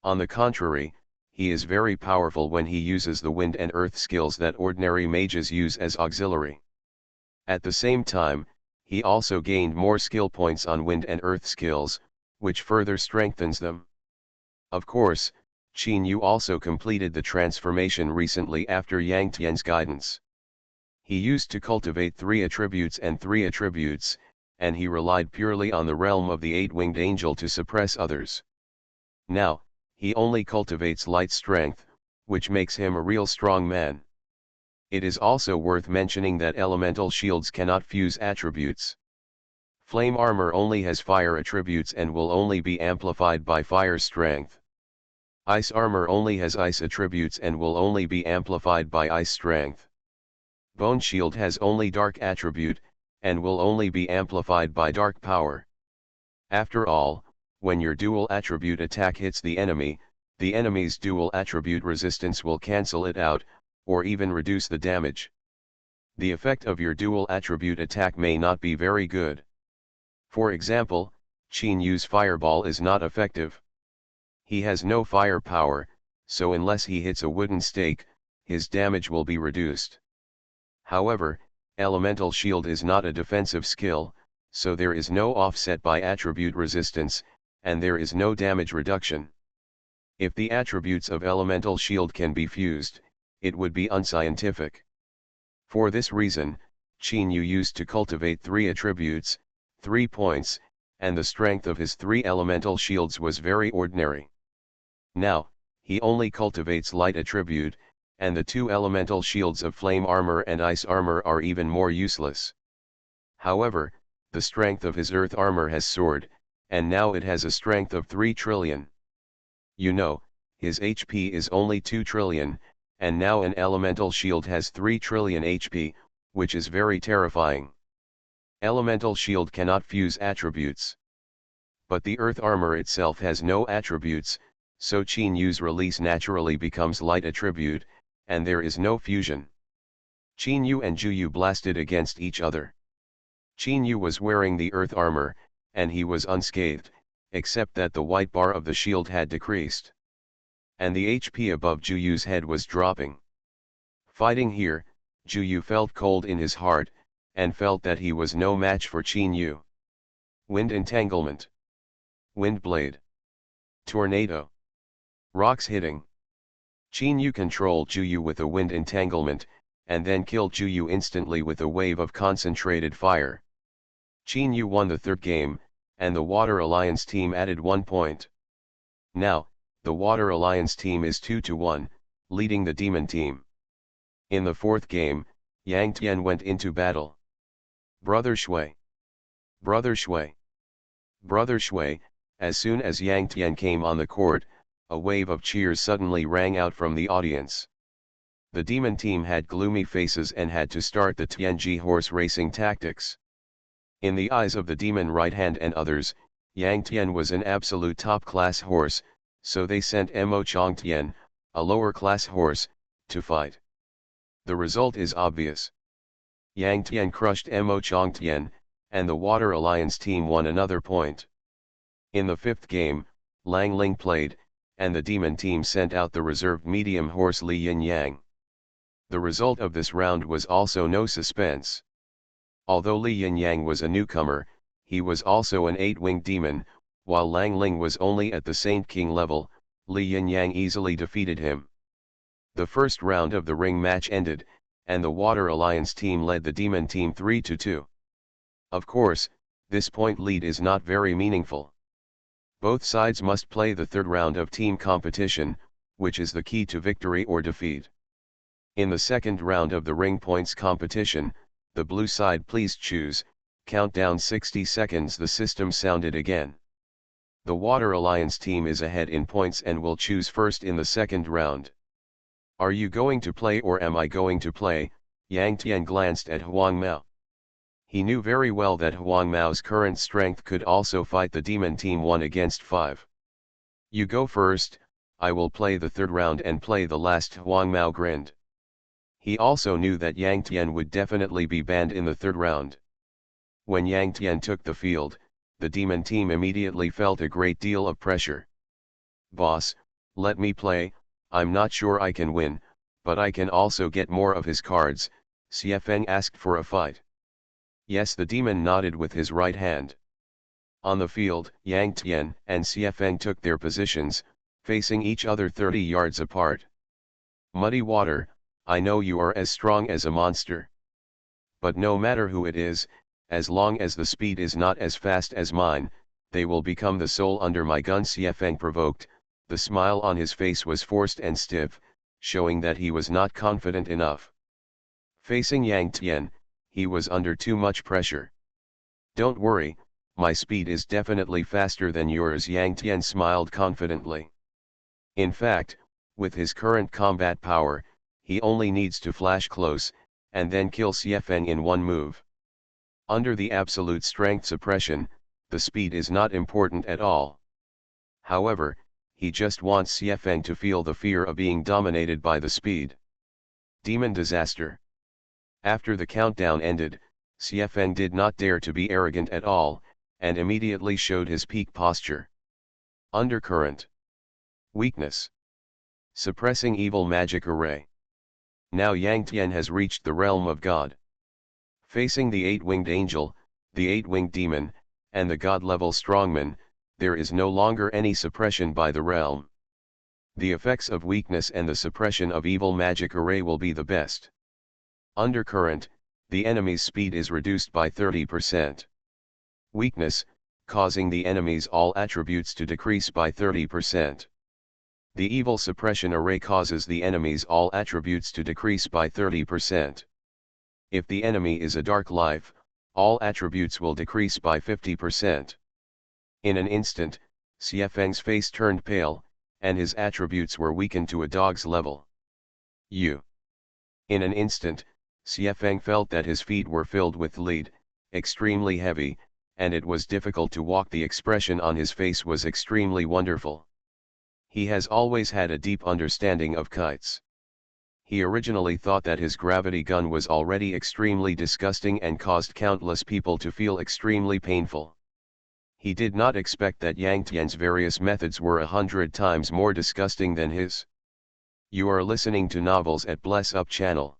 On the contrary, he is very powerful when he uses the wind and earth skills that ordinary mages use as auxiliary. At the same time, he also gained more skill points on wind and earth skills, which further strengthens them. Of course, Qin Yu also completed the transformation recently after Yang Tian's guidance. He used to cultivate 3 attributes and 3 attributes, and he relied purely on the realm of the 8-winged angel to suppress others. Now, he only cultivates light strength, which makes him a real strong man. It is also worth mentioning that elemental shields cannot fuse attributes. Flame armor only has fire attributes and will only be amplified by fire strength. Ice armor only has ice attributes and will only be amplified by ice strength. Bone Shield has only dark attribute, and will only be amplified by dark power. After all, when your dual attribute attack hits the enemy's dual attribute resistance will cancel it out, or even reduce the damage. The effect of your dual attribute attack may not be very good. For example, Qin Yu's fireball is not effective. He has no firepower, so unless he hits a wooden stake, his damage will be reduced. However, Elemental Shield is not a defensive skill, so there is no offset by attribute resistance, and there is no damage reduction. If the attributes of Elemental Shield can be fused, it would be unscientific. For this reason, Qin Yu used to cultivate 3 attributes, 3 points, and the strength of his 3 elemental shields was very ordinary. Now, he only cultivates light attribute, and the 2 elemental shields of flame armor and ice armor are even more useless. However, the strength of his earth armor has soared, and now it has a strength of 3 trillion. You know, his HP is only 2 trillion, and now an elemental shield has 3 trillion HP, which is very terrifying. Elemental shield cannot fuse attributes. But the earth armor itself has no attributes, so Qin Yu's release naturally becomes light attribute, and there is no fusion. Qin Yu and Ju Yu blasted against each other. Qin Yu was wearing the earth armor, and he was unscathed, except that the white bar of the shield had decreased. And the HP above Ju Yu's head was dropping. Fighting here, Ju Yu felt cold in his heart, and felt that he was no match for Qin Yu. Wind entanglement. Wind blade. Tornado. Rocks hitting. Qin Yu controlled Ju Yu with a wind entanglement, and then killed Ju Yu instantly with a wave of concentrated fire. Qin Yu won the 3rd game, and the Water Alliance team added 1 point. Now, the Water Alliance team is 2-1, leading the Demon team. In the 4th game, Yang Tian went into battle. Brother Shui. Brother Shui. Brother Shui. As soon as Yang Tian came on the court, a wave of cheers suddenly rang out from the audience. The Demon team had gloomy faces and had to start the Tianji horse racing tactics. In the eyes of the Demon right hand and others, Yang Tian was an absolute top-class horse, so they sent Mo Chongtian, a lower-class horse, to fight. The result is obvious. Yang Tian crushed Mo Chongtian, and the Water Alliance team won another point. In the 5th game, Lang Ling played, and the Demon team sent out the reserved medium horse Li Yin Yang. The result of this round was also no suspense. Although Li Yin Yang was a newcomer, he was also an 8-winged demon, while Lang Ling was only at the Saint King level. Li Yin Yang easily defeated him. The first round of the ring match ended, and the Water Alliance team led the Demon team 3-2. Of course, this point lead is not very meaningful. Both sides must play the 3rd round of team competition, which is the key to victory or defeat. In the 2nd round of the ring points competition, the blue side please choose, countdown 60 seconds. The system sounded again. The Water Alliance team is ahead in points and will choose first in the 2nd round. Are you going to play or am I going to play? Yang Tian glanced at Huang Mao. He knew very well that Huang Mao's current strength could also fight the Demon team 1-5. You go first, I will play the 3rd round and play the last. Huang Mao grinned. He also knew that Yang Tian would definitely be banned in the 3rd round. When Yang Tian took the field, the Demon team immediately felt a great deal of pressure. Boss, let me play, I'm not sure I can win, but I can also get more of his cards. Xie Feng asked for a fight. Yes, the Demon nodded with his right hand. On the field, Yang Tian and Xie Feng took their positions, facing each other 30 yards apart. Muddy Water, I know you are as strong as a monster. But no matter who it is, as long as the speed is not as fast as mine, they will become the soul under my gun. Xie Feng provoked. The smile on his face was forced and stiff, showing that he was not confident enough. Facing Yang Tian, he was under too much pressure. Don't worry, my speed is definitely faster than yours. Yang Tian smiled confidently. In fact, with his current combat power, he only needs to flash close, and then kill Xiefeng in one move. Under the absolute strength suppression, the speed is not important at all. However, he just wants Xiefeng to feel the fear of being dominated by the speed. Demon Disaster. After the countdown ended, Xiefeng did not dare to be arrogant at all, and immediately showed his peak posture. Undercurrent. Weakness. Suppressing evil magic array. Now Yang Tian has reached the realm of God. Facing the 8-winged angel, the 8-winged demon, and the god-level strongman, there is no longer any suppression by the realm. The effects of weakness and the suppression of evil magic array will be the best. Undercurrent, the enemy's speed is reduced by 30%. Weakness, causing the enemy's all attributes to decrease by 30%. The evil suppression array causes the enemy's all attributes to decrease by 30%. If the enemy is a dark life, all attributes will decrease by 50%. In an instant, Xiefeng's face turned pale, and his attributes were weakened to a dog's level. In an instant, Xiefeng felt that his feet were filled with lead, extremely heavy, and it was difficult to walk. The expression on his face was extremely wonderful. He has always had a deep understanding of kites. He originally thought that his gravity gun was already extremely disgusting and caused countless people to feel extremely painful. He did not expect that Yang Tian's various methods were 100 times more disgusting than his. You are listening to Novels at Bless Up channel.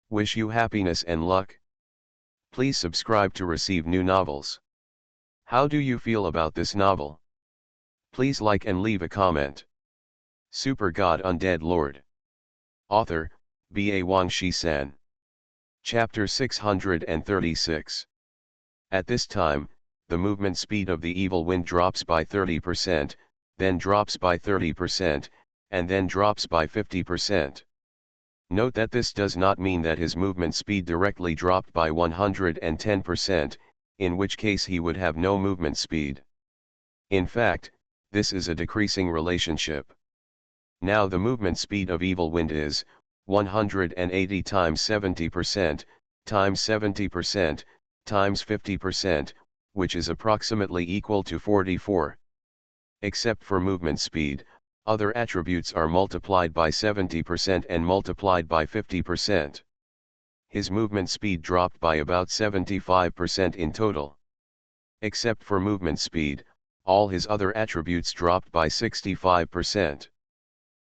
Wish you happiness and luck. Please subscribe to receive new novels. How do you feel about this novel? Please like and leave a comment. Super God Undead Lord. Author, Ba Wang Shi-san. Chapter 636. At this time, the movement speed of the evil wind drops by 30%, then drops by 30%, and then drops by 50%. Note that this does not mean that his movement speed directly dropped by 110%, in which case he would have no movement speed. In fact, this is a decreasing relationship. Now the movement speed of evil wind is 180 times 70%, times 70%, times 50%, which is approximately equal to 44. Except for movement speed, other attributes are multiplied by 70% and multiplied by 50%. His movement speed dropped by about 75% in total. Except for movement speed, all his other attributes dropped by 65%.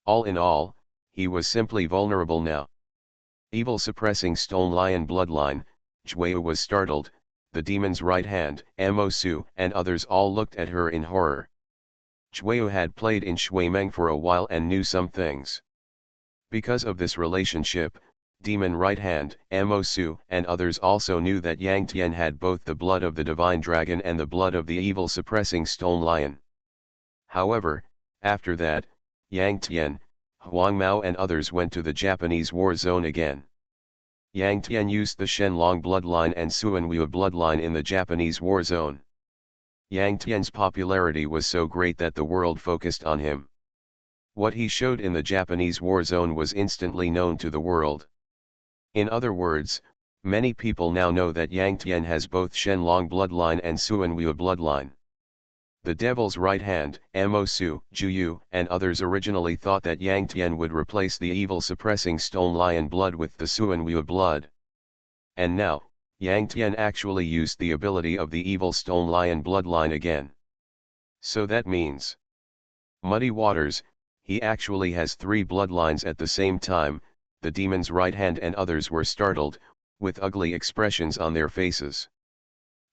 All in all, he was simply vulnerable now. Evil suppressing Stone Lion bloodline, Zhuyu was startled, the demon's right hand, Mosu, and others all looked at her in horror. Zhuyu had played in Shuimeng for a while and knew some things. Because of this relationship, Demon Right Hand, Mosu, and others also knew that Yang Tian had both the blood of the Divine Dragon and the blood of the evil suppressing Stone Lion. However, after that, Yang Tian, Huang Mao and others went to the Japanese war zone again. Yang Tian used the Shenlong bloodline and Suanwu bloodline in the Japanese war zone. Yang Tian's popularity was so great that the world focused on him. What he showed in the Japanese war zone was instantly known to the world. In other words, many people now know that Yang Tian has both Shenlong bloodline and Suanwu bloodline. The Devil's Right Hand, Mosu, Zhuyu, and others originally thought that Yang Tian would replace the evil suppressing Stone Lion blood with the Suanwu blood. And now, Yang Tian actually used the ability of the evil Stone Lion bloodline again. So that means, muddy waters, he actually has 3 bloodlines at the same time. The demon's right hand and others were startled, with ugly expressions on their faces.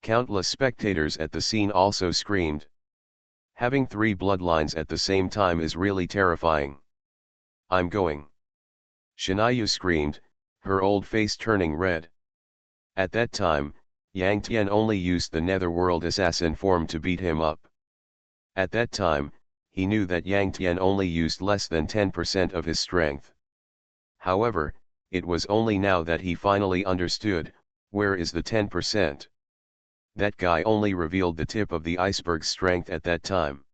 Countless spectators at the scene also screamed. Having 3 bloodlines at the same time is really terrifying. I'm going. Shinayu screamed, her old face turning red. At that time, Yang Tian only used the netherworld assassin form to beat him up. At that time, he knew that Yang Tian only used less than 10% of his strength. However, it was only now that he finally understood, where is the 10%? That guy only revealed the tip of the iceberg's strength at that time.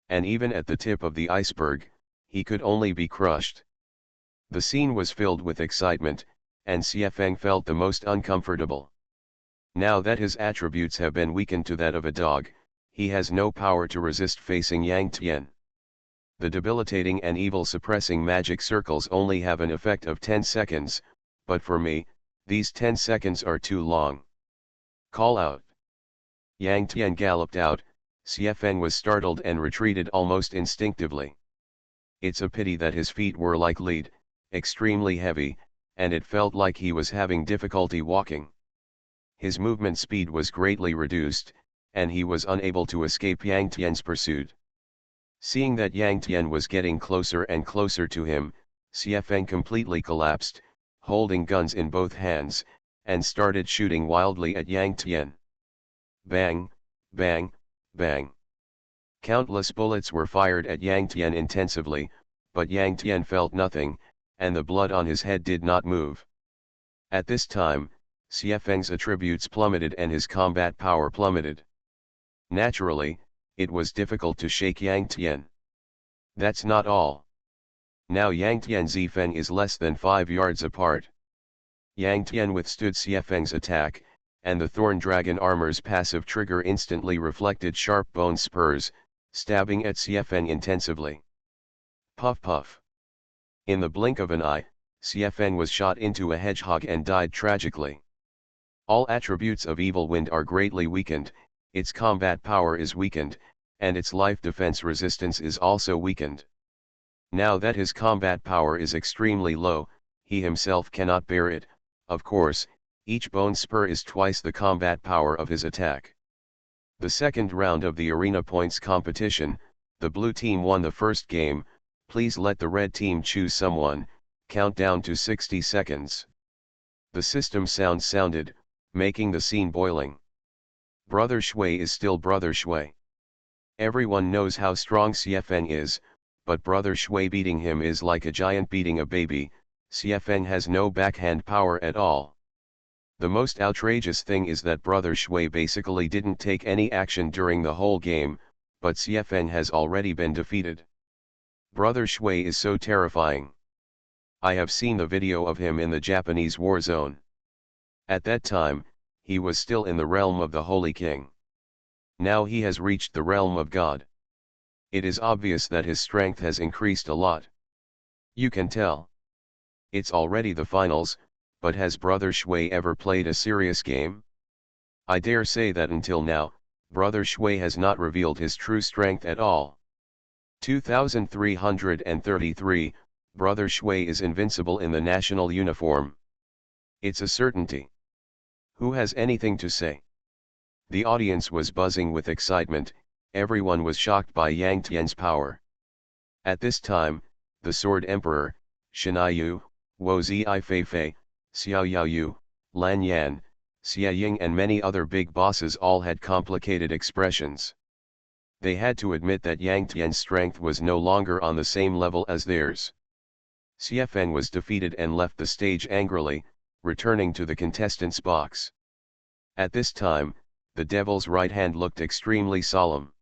And even at the tip of the iceberg, he could only be crushed. The scene was filled with excitement, and Xiefeng felt the most uncomfortable. Now that his attributes have been weakened to that of a dog, he has no power to resist facing Yang Tian. The debilitating and evil suppressing magic circles only have an effect of 10 seconds, but for me, these 10 seconds are too long. Call out. Yang Tian galloped out. Xiefeng was startled and retreated almost instinctively. It's a pity that his feet were like lead, extremely heavy, and it felt like he was having difficulty walking. His movement speed was greatly reduced, and he was unable to escape Yang Tian's pursuit. Seeing that Yang Tian was getting closer and closer to him, Xiefeng completely collapsed, holding guns in both hands, and started shooting wildly at Yang Tian. Bang, bang, bang. Countless bullets were fired at Yang Tian intensively, but Yang Tian felt nothing, and the blood on his head did not move. At this time, Xiefeng's attributes plummeted and his combat power plummeted. Naturally, it was difficult to shake Yang Tian. That's not all. Now Yang Tian Zifeng is less than 5 yards apart. Yang Tian withstood Xiefeng's attack, and the Thorn Dragon armor's passive trigger instantly reflected sharp bone spurs, stabbing at Xiefeng intensively. Puff puff. In the blink of an eye, Xiefeng was shot into a hedgehog and died tragically. All attributes of Evil Wind are greatly weakened, its combat power is weakened, and its life defense resistance is also weakened. Now that his combat power is extremely low, he himself cannot bear it. Of course, each bone spur is twice the combat power of his attack. The second round of the arena points competition, the blue team won the first game. Please let the red team choose someone. Countdown to 60 seconds. The system sound sounded, making the scene boiling. Brother Shui is still Brother Shui. Everyone knows how strong Xiefeng is, but Brother Shui beating him is like a giant beating a baby. Xiefeng has no backhand power at all. The most outrageous thing is that Brother Shui basically didn't take any action during the whole game, but Xiefeng has already been defeated. Brother Shui is so terrifying. I have seen the video of him in the Japanese war zone. At that time, he was still in the realm of the Holy King. Now he has reached the realm of God. It is obvious that his strength has increased a lot. You can tell. It's already the finals, but has Brother Shui ever played a serious game? I dare say that until now, Brother Shui has not revealed his true strength at all. 2333, Brother Shui is invincible in the national uniform. It's a certainty. Who has anything to say? The audience was buzzing with excitement, everyone was shocked by Yang Tian's power. At this time, the Sword Emperor, Shinai, Wo Zi Feifei, Xiao Yaoyu, Lan Yan, Xia Ying and many other big bosses all had complicated expressions. They had to admit that Yang Tian's strength was no longer on the same level as theirs. Xiefeng was defeated and left the stage angrily, returning to the contestants' box. At this time, the devil's right hand looked extremely solemn.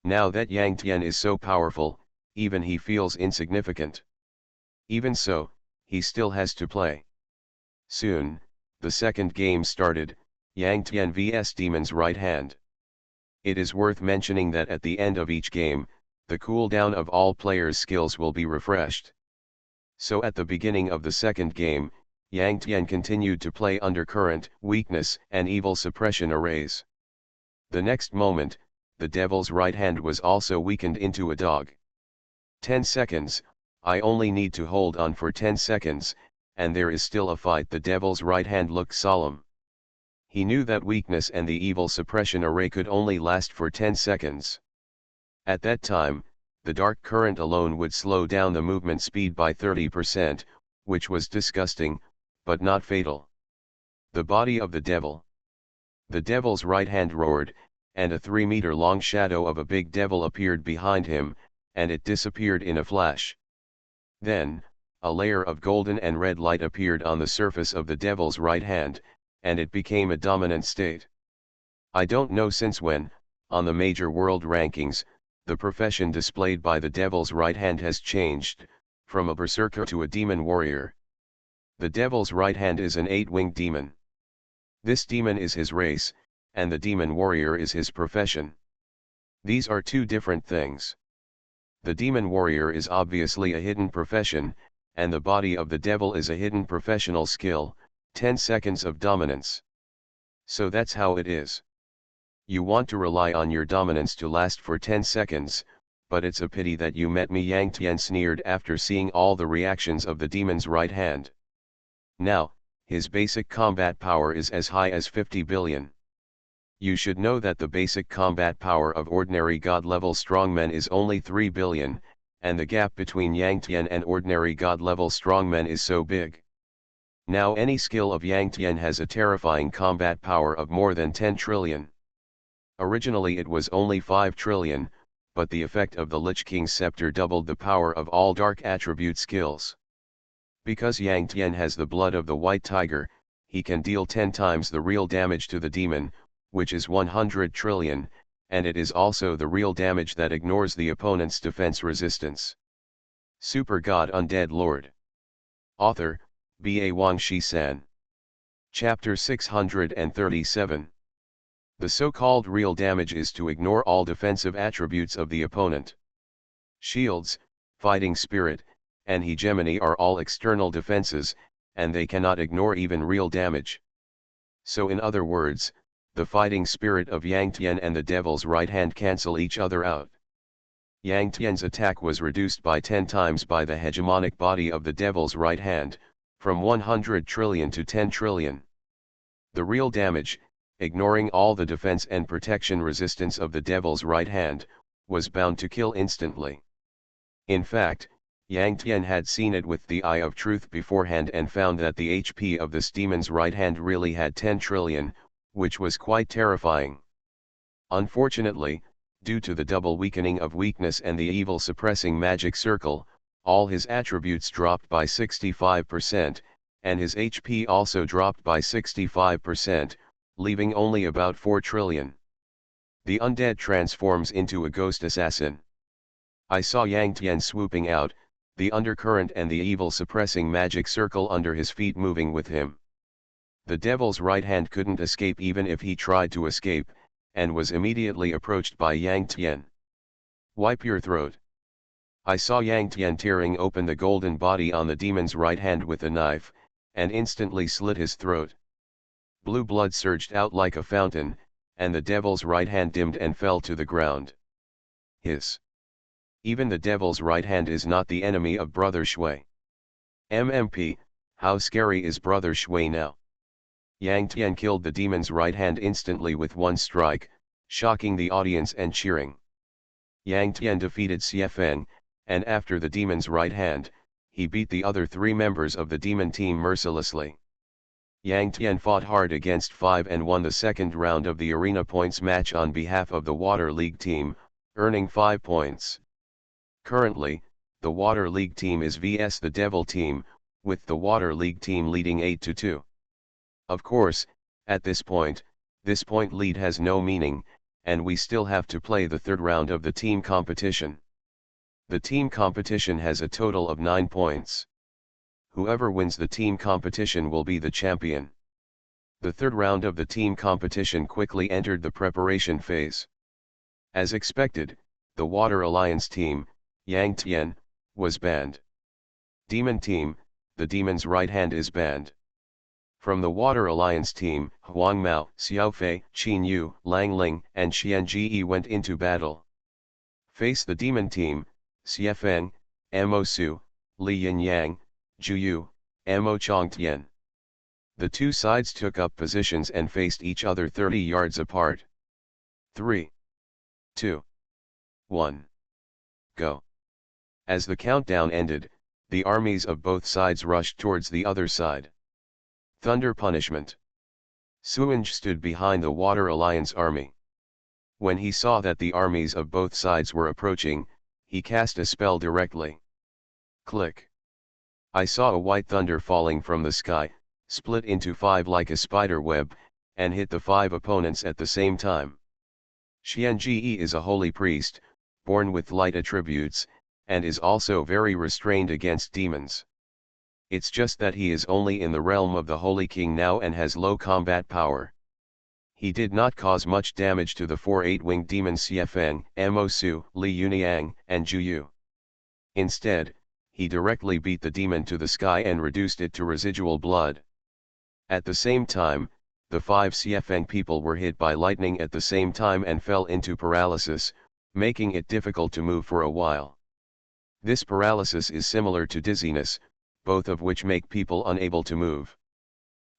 Now that Yang Tian is so powerful, even he feels insignificant. Even so, he still has to play. Soon, the second game started, Yang Tian vs Demon's right hand. It is worth mentioning that at the end of each game, the cooldown of all players' skills will be refreshed. So at the beginning of the second game, Yang Tian continued to play Undercurrent, Weakness and Evil Suppression arrays. The next moment, the devil's right hand was also weakened into a dog. 10 seconds, I only need to hold on for 10 seconds, and there is still a fight. The devil's right hand looked solemn. He knew that weakness and the evil suppression array could only last for 10 seconds. At that time, the dark current alone would slow down the movement speed by 30%, which was disgusting, but not fatal. The body of the devil. The devil's right hand roared, and a 3-meter-long shadow of a big devil appeared behind him, and it disappeared in a flash. Then, a layer of golden and red light appeared on the surface of the devil's right hand, and it became a dominant state. I don't know since when, on the major world rankings, the profession displayed by the devil's right hand has changed, from a berserker to a demon warrior. The devil's right hand is an 8-winged demon. This demon is his race, and the demon warrior is his profession. These are two different things. The demon warrior is obviously a hidden profession, and the body of the devil is a hidden professional skill, 10 seconds of dominance. So that's how it is. You want to rely on your dominance to last for 10 seconds, but it's a pity that you met me. Yang Tian sneered after seeing all the reactions of the demon's right hand. Now, his basic combat power is as high as 50 billion. You should know that the basic combat power of ordinary god-level strongmen is only 3 billion, and the gap between Yang Tian and ordinary god-level strongmen is so big. Now any skill of Yang Tian has a terrifying combat power of more than 10 trillion. Originally it was only 5 trillion, but the effect of the Lich King's scepter doubled the power of all dark attribute skills. Because Yang Tian has the blood of the white tiger, he can deal 10 times the real damage to the demon, which is 100 trillion, and it is also the real damage that ignores the opponent's defense resistance. Super God Undead Lord. Author, B.A. Wang Shi-san. Chapter 637. The so-called real damage is to ignore all defensive attributes of the opponent. Shields, fighting spirit, and hegemony are all external defenses, and they cannot ignore even real damage. So in other words, the fighting spirit of Yang Tian and the devil's right hand cancel each other out. Yang Tian's attack was reduced by 10 times by the hegemonic body of the devil's right hand, from 100 trillion to 10 trillion. The real damage, ignoring all the defense and protection resistance of the devil's right hand, was bound to kill instantly. In fact, Yang Tian had seen it with the eye of truth beforehand and found that the HP of this demon's right hand really had 10 trillion, which was quite terrifying. Unfortunately, due to the double weakening of weakness and the evil suppressing magic circle, all his attributes dropped by 65%, and his HP also dropped by 65%, leaving only about 4 trillion. The undead transforms into a ghost assassin. I saw Yang Tian swooping out, the undercurrent and the evil suppressing magic circle under his feet moving with him. The devil's right hand couldn't escape even if he tried to escape, and was immediately approached by Yang Tian. Wipe your throat. I saw Yang Tian tearing open the golden body on the demon's right hand with a knife, and instantly slit his throat. Blue blood surged out like a fountain, and the devil's right hand dimmed and fell to the ground. Hiss. Even the devil's right hand is not the enemy of Brother Shui. MMP, how scary is Brother Shui now? Yang Tian killed the demon's right hand instantly with one strike, shocking the audience and cheering. Yang Tian defeated Xie Feng, and after the demon's right hand, he beat the other 3 members of the demon team mercilessly. Yang Tian fought hard against 5 and won the second round of the arena points match on behalf of the Water League team, earning 5 points. Currently, the Water League team is vs the Devil team, with the Water League team leading 8-2. Of course, at this point lead has no meaning, and we still have to play the third round of the team competition. The team competition has a total of 9 points. Whoever wins the team competition will be the champion. The third round of the team competition quickly entered the preparation phase. As expected, the Water Alliance team, Yang Tian, was banned. Demon team, the demon's right hand is banned. From the Water Alliance team, Huang Mao, Xiaofei, Qin Yu, Lang Ling, and Xian Ji went into battle. Face the demon team, Xie Feng, Mo Su, Li Yin Yang, Zhu Yu, Mo Chongtian. The two sides took up positions and faced each other 30 yards apart. 3, 2, 1. Go. As the countdown ended, the armies of both sides rushed towards the other side. Thunder punishment. Suange stood behind the Water Alliance army. When he saw that the armies of both sides were approaching, he cast a spell directly. Click. I saw a white thunder falling from the sky, split into 5 like a spider web, and hit the 5 opponents at the same time. Xianji is a holy priest, born with light attributes, and is also very restrained against demons. It's just that he is only in the realm of the Holy King now and has low combat power. He did not cause much damage to the 4 8-winged demons Xiefeng, Mosu, Li Yuniang, and Juyu. Instead, he directly beat the demon to the sky and reduced it to residual blood. At the same time, the 5 Xiefeng people were hit by lightning at the same time and fell into paralysis, making it difficult to move for a while. This paralysis is similar to dizziness, both of which make people unable to move.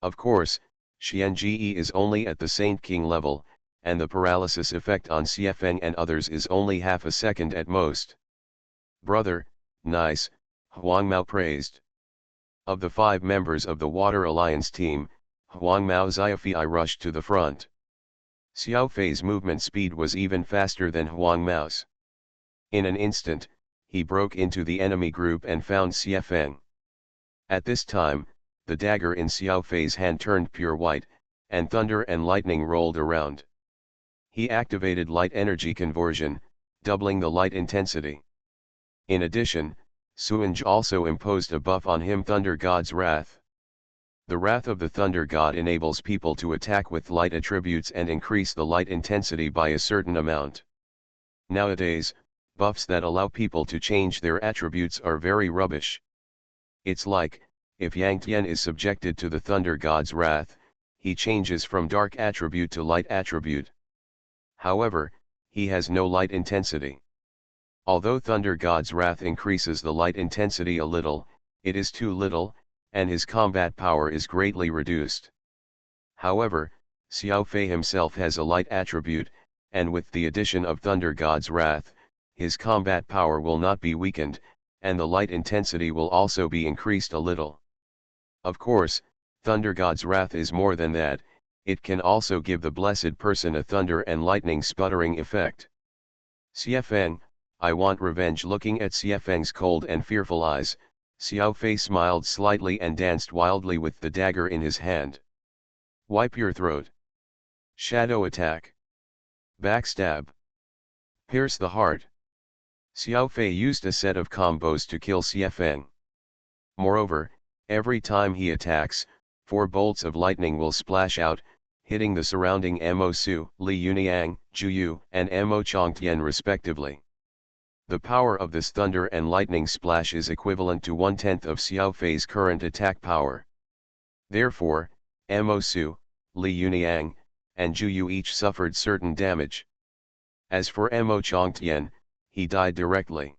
Of course, Xianji is only at the Saint King level, and the paralysis effect on Xiefeng and others is only half a second at most. Brother, nice, Huang Mao praised. Of the 5 members of the Water Alliance team, Huang Mao's Xiaofei rushed to the front. Xiao Fei's movement speed was even faster than Huang Mao's. In an instant, he broke into the enemy group and found Xiefeng. At this time, the dagger in Xiao Fei's hand turned pure white, and thunder and lightning rolled around. He activated light energy conversion, doubling the light intensity. In addition, Suanj also imposed a buff on him, Thunder God's Wrath. The Wrath of the Thunder God enables people to attack with light attributes and increase the light intensity by a certain amount. Nowadays, buffs that allow people to change their attributes are very rubbish. It's like, if Yang Tian is subjected to the Thunder God's Wrath, he changes from dark attribute to light attribute. However, he has no light intensity. Although Thunder God's Wrath increases the light intensity a little, it is too little, and his combat power is greatly reduced. However, Xiao Fei himself has a light attribute, and with the addition of Thunder God's Wrath, his combat power will not be weakened, and the light intensity will also be increased a little. Of course, Thunder God's Wrath is more than that, it can also give the blessed person a thunder and lightning sputtering effect. Xiefeng, I want revenge. Looking at Xiefeng's cold and fearful eyes, Xiao Fei smiled slightly and danced wildly with the dagger in his hand. Wipe your throat. Shadow attack. Backstab. Pierce the heart. Xiao Fei used a set of combos to kill Xiefeng. Moreover, every time he attacks, 4 bolts of lightning will splash out, hitting the surrounding Mosu, Li Yuniang, Juyu, and Mo Chongtian respectively. The power of this thunder and lightning splash is equivalent to 1/10 of Xiao Fei's current attack power. Therefore, Mosu, Li Yuniang, and Juyu each suffered certain damage. As for Mo Chongtian, he died directly.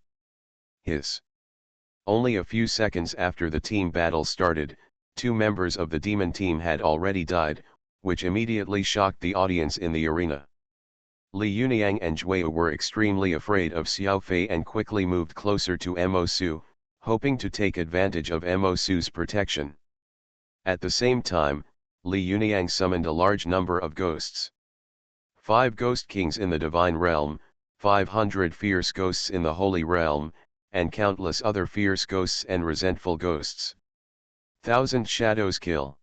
Only a few seconds after the team battle started, 2 members of the demon team had already died, which immediately shocked the audience in the arena. Li Yuniang and Juyu were extremely afraid of Xiao Fei and quickly moved closer to Mosu, hoping to take advantage of Mosu's protection. At the same time, Li Yuniang summoned a large number of ghosts. 5 ghost kings in the divine realm, 500 fierce ghosts in the holy realm, and countless other fierce ghosts and resentful ghosts. 1,000 shadows kill.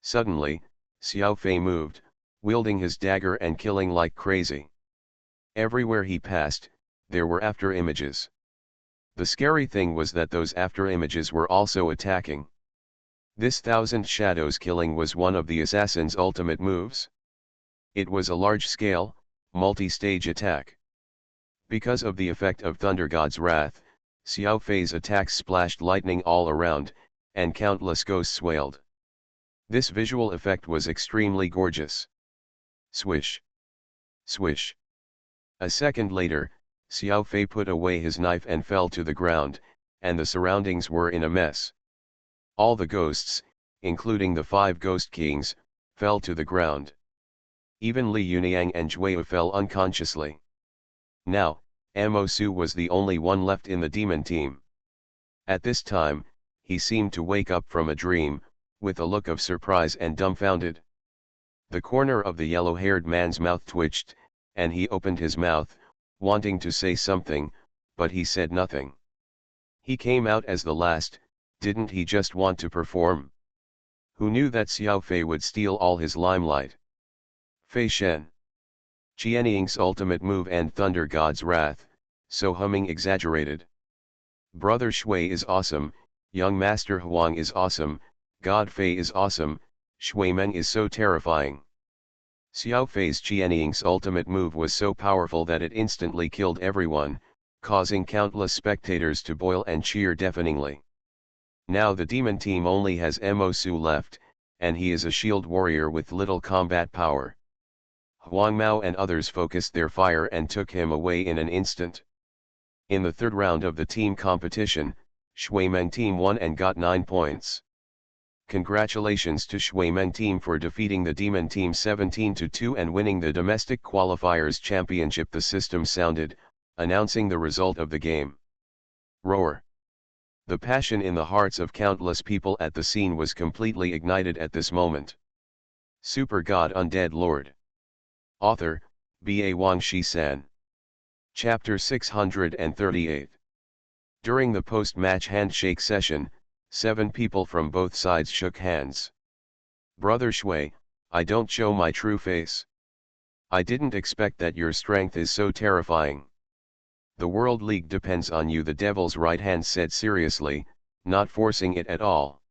Suddenly, Xiao Fei moved, wielding his dagger and killing like crazy. Everywhere he passed, there were after images. The scary thing was that those after images were also attacking. This 1,000 shadows killing was one of the assassin's ultimate moves. It was a large-scale, multi-stage attack. Because of the effect of Thunder God's Wrath, Xiao Fei's attacks splashed lightning all around, and countless ghosts wailed. This visual effect was extremely gorgeous. Swish. Swish. A second later, Xiao Fei put away his knife and fell to the ground, and the surroundings were in a mess. All the ghosts, including the 5 ghost kings, fell to the ground. Even Li Yuniang and Juyu fell unconsciously. Now, Mosu was the only one left in the demon team. At this time, he seemed to wake up from a dream, with a look of surprise and dumbfounded. The corner of the yellow-haired man's mouth twitched, and he opened his mouth, wanting to say something, but he said nothing. He came out as the last, didn't he just want to perform? Who knew that Xiao Fei would steal all his limelight? Fei Shen. Qianying's ultimate move and Thunder God's Wrath, so humming exaggerated. Brother Shui is awesome, Young Master Huang is awesome, God Fei is awesome, Shui Meng is so terrifying. Xiao Fei's Qianying's ultimate move was so powerful that it instantly killed everyone, causing countless spectators to boil and cheer deafeningly. Now the demon team only has Mo Su left, and he is a shield warrior with little combat power. Huang Mao and others focused their fire and took him away in an instant. In the third round of the team competition, Shui Meng team won and got 9 points. Congratulations to Shui Meng team for defeating the demon team 17-2 and winning the domestic qualifiers championship. The system sounded, announcing the result of the game. Roar. The passion in the hearts of countless people at the scene was completely ignited at this moment. Super God Undead Lord. Author, B.A. Wang Shi-san. Chapter 638. During the post-match handshake session, 7 people from both sides shook hands. Brother Shui, I don't show my true face. I didn't expect that your strength is so terrifying. The World League depends on you, the Devil's right hand said seriously, not forcing it at all.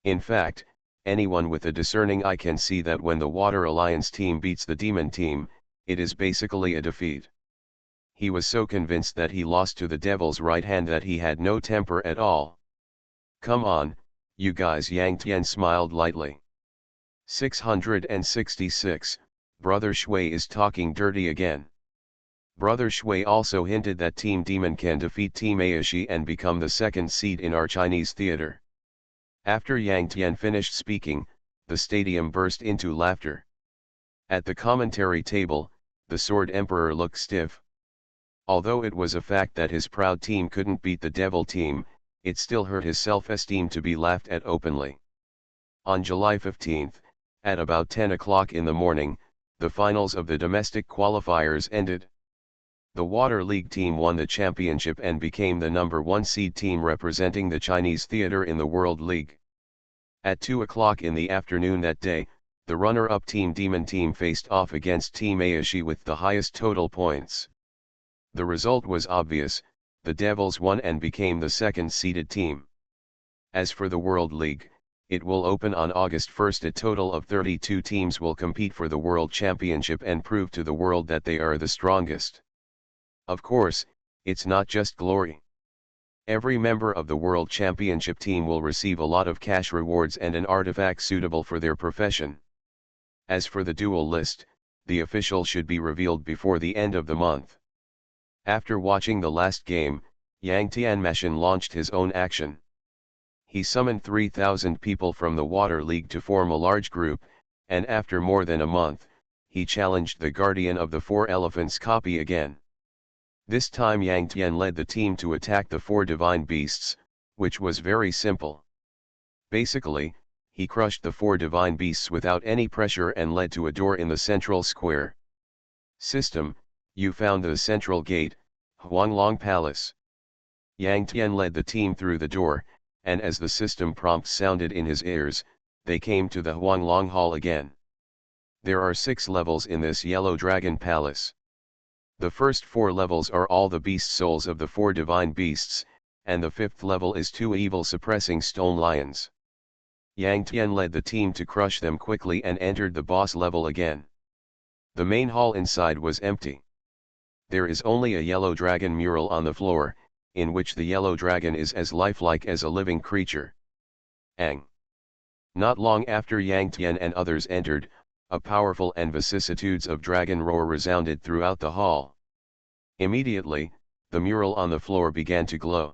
In fact, anyone with a discerning eye can see that when the Water Alliance team beats the Demon team, it is basically a defeat. He was so convinced that he lost to the Devil's right hand that he had no temper at all. Come on, you guys, Yang Tian smiled lightly. 666, Brother Shui is talking dirty again. Brother Shui also hinted that Team Demon can defeat Team Aishi and become the second seed in our Chinese theater. After Yang Tian finished speaking, the stadium burst into laughter. At the commentary table, the Sword Emperor looked stiff. Although it was a fact that his proud team couldn't beat the Devil team, it still hurt his self-esteem to be laughed at openly. On July 15, at about 10 o'clock in the morning, the finals of the domestic qualifiers ended. The Water League team won the championship and became the number 1 seed team representing the Chinese theater in the World League. At 2 o'clock in the afternoon that day, the runner-up Team Demon team faced off against Team Aishi with the highest total points. The result was obvious, the Devils won and became the second-seeded team. As for the World League, it will open on August 1. A total of 32 teams will compete for the World Championship and prove to the world that they are the strongest. Of course, it's not just glory. Every member of the World Championship team will receive a lot of cash rewards and an artifact suitable for their profession. As for the duel list, the official should be revealed before the end of the month. After watching the last game, Yang Tianmashan launched his own action. He summoned 3,000 people from the Water League to form a large group, and after more than a month, he challenged the Guardian of the Four Elephants copy again. This time Yang Tian led the team to attack the 4 divine beasts, which was very simple. Basically, he crushed the 4 divine beasts without any pressure and led to a door in the central square. System, you found the central gate, Huanglong Palace. Yang Tian led the team through the door, and as the system prompt sounded in his ears, they came to the Huanglong Hall again. There are 6 levels in this Yellow Dragon Palace. The first 4 levels are all the beast souls of the 4 divine beasts, and the 5th level is 2 evil-suppressing stone lions. Yang Tian led the team to crush them quickly and entered the boss level again. The main hall inside was empty. There is only a yellow dragon mural on the floor, in which the yellow dragon is as lifelike as a living creature. Ang. Not long after Yang Tian and others entered, a powerful and vicissitudes of dragon roar resounded throughout the hall. Immediately, the mural on the floor began to glow.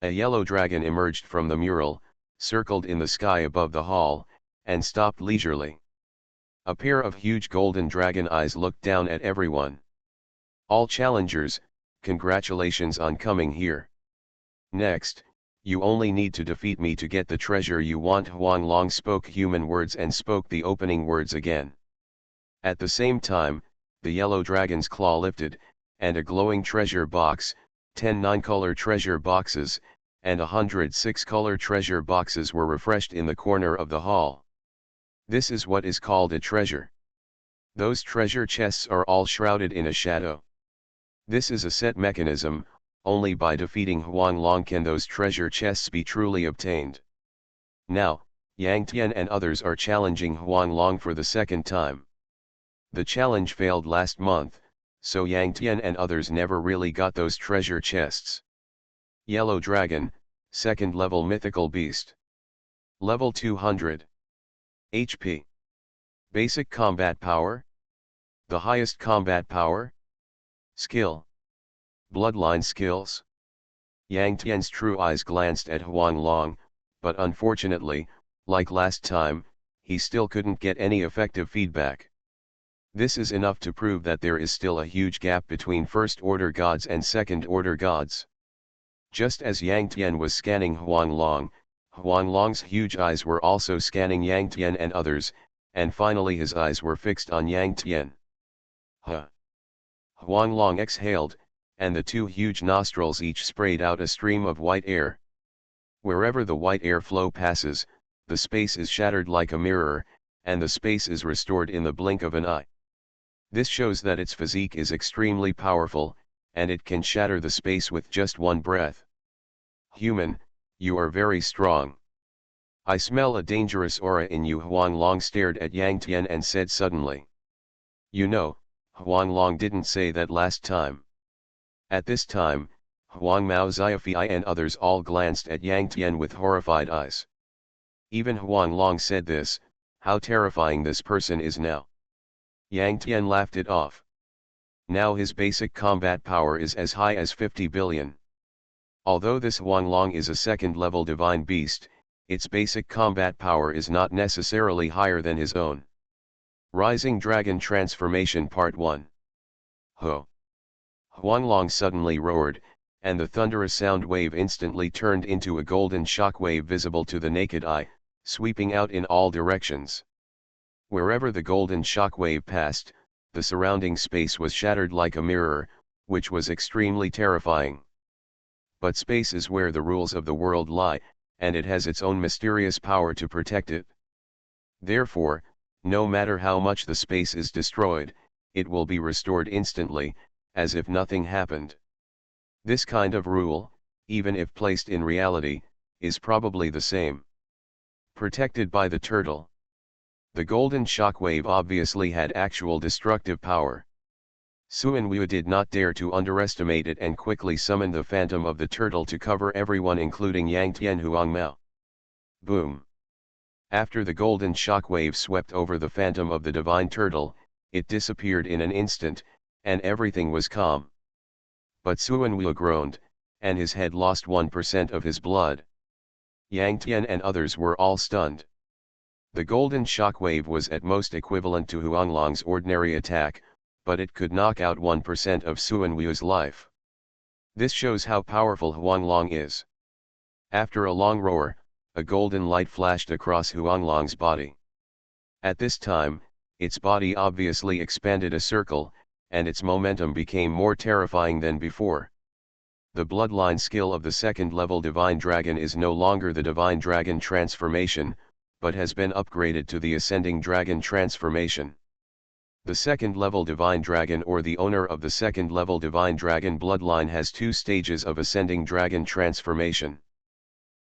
A yellow dragon emerged from the mural, circled in the sky above the hall, and stopped leisurely. A pair of huge golden dragon eyes looked down at everyone. All challengers, congratulations on coming here. Next, you only need to defeat me to get the treasure you want. Huang Long spoke human words and spoke the opening words again. At the same time, the yellow dragon's claw lifted, and a glowing treasure box, 10 9-color treasure boxes, and 106 color treasure boxes were refreshed in the corner of the hall. This is what is called a treasure. Those treasure chests are all shrouded in a shadow. This is a set mechanism, only by defeating Huang Long can those treasure chests be truly obtained. Now, Yang Tian and others are challenging Huang Long for the second time. The challenge failed last month, so Yang Tian and others never really got those treasure chests. Yellow Dragon, second level mythical beast. Level 200. HP. Basic combat power. The highest combat power. Skill. Bloodline skills. Yang Tian's true eyes glanced at Huang Long, but unfortunately, like last time, he still couldn't get any effective feedback. This is enough to prove that there is still a huge gap between first-order gods and second-order gods. Just as Yang Tian was scanning Huang Long, Huang Long's huge eyes were also scanning Yang Tian and others, and finally his eyes were fixed on Yang Tian. Huh. Huang Long exhaled, and the two huge nostrils each sprayed out a stream of white air. Wherever the white air flow passes, the space is shattered like a mirror, and the space is restored in the blink of an eye. This shows that its physique is extremely powerful, and it can shatter the space with just one breath. Human, you are very strong. I smell a dangerous aura in you. Huang Long stared at Yang Tian and said suddenly. You know, Huang Long didn't say that last time. At this time, Huang Mao Xiaofei and others all glanced at Yang Tian with horrified eyes. Even Huang Long said this, how terrifying this person is now. Yang Tian laughed it off. Now his basic combat power is as high as 50 billion. Although this Huang Long is a second-level divine beast, its basic combat power is not necessarily higher than his own. Rising Dragon Transformation Part 1. Ho! Huang Long suddenly roared, and the thunderous sound wave instantly turned into a golden shock wave visible to the naked eye, sweeping out in all directions. Wherever the golden shock wave passed, the surrounding space was shattered like a mirror, which was extremely terrifying. But space is where the rules of the world lie, and it has its own mysterious power to protect it. Therefore, no matter how much the space is destroyed, it will be restored instantly, as if nothing happened. This kind of rule, even if placed in reality, is probably the same. Protected by the turtle. The golden shockwave obviously had actual destructive power. Suan Wu did not dare to underestimate it and quickly summoned the phantom of the turtle to cover everyone including Yang Tian Huang Mao. Boom! After the golden shockwave swept over the phantom of the divine turtle, it disappeared in an instant, and everything was calm. But Suan Wu groaned, and his head lost 1% of his blood. Yang Tian and others were all stunned. The golden shockwave was at most equivalent to Huang Long's ordinary attack, but it could knock out 1% of Suan Wu's life. This shows how powerful Huang Long is. After a long roar, a golden light flashed across Huang Long's body. At this time, its body obviously expanded a circle, and its momentum became more terrifying than before. The bloodline skill of the second-level Divine Dragon is no longer the Divine Dragon Transformation, but has been upgraded to the Ascending Dragon Transformation. The second-level Divine Dragon or the owner of the second-level Divine Dragon bloodline has 2 stages of Ascending Dragon Transformation.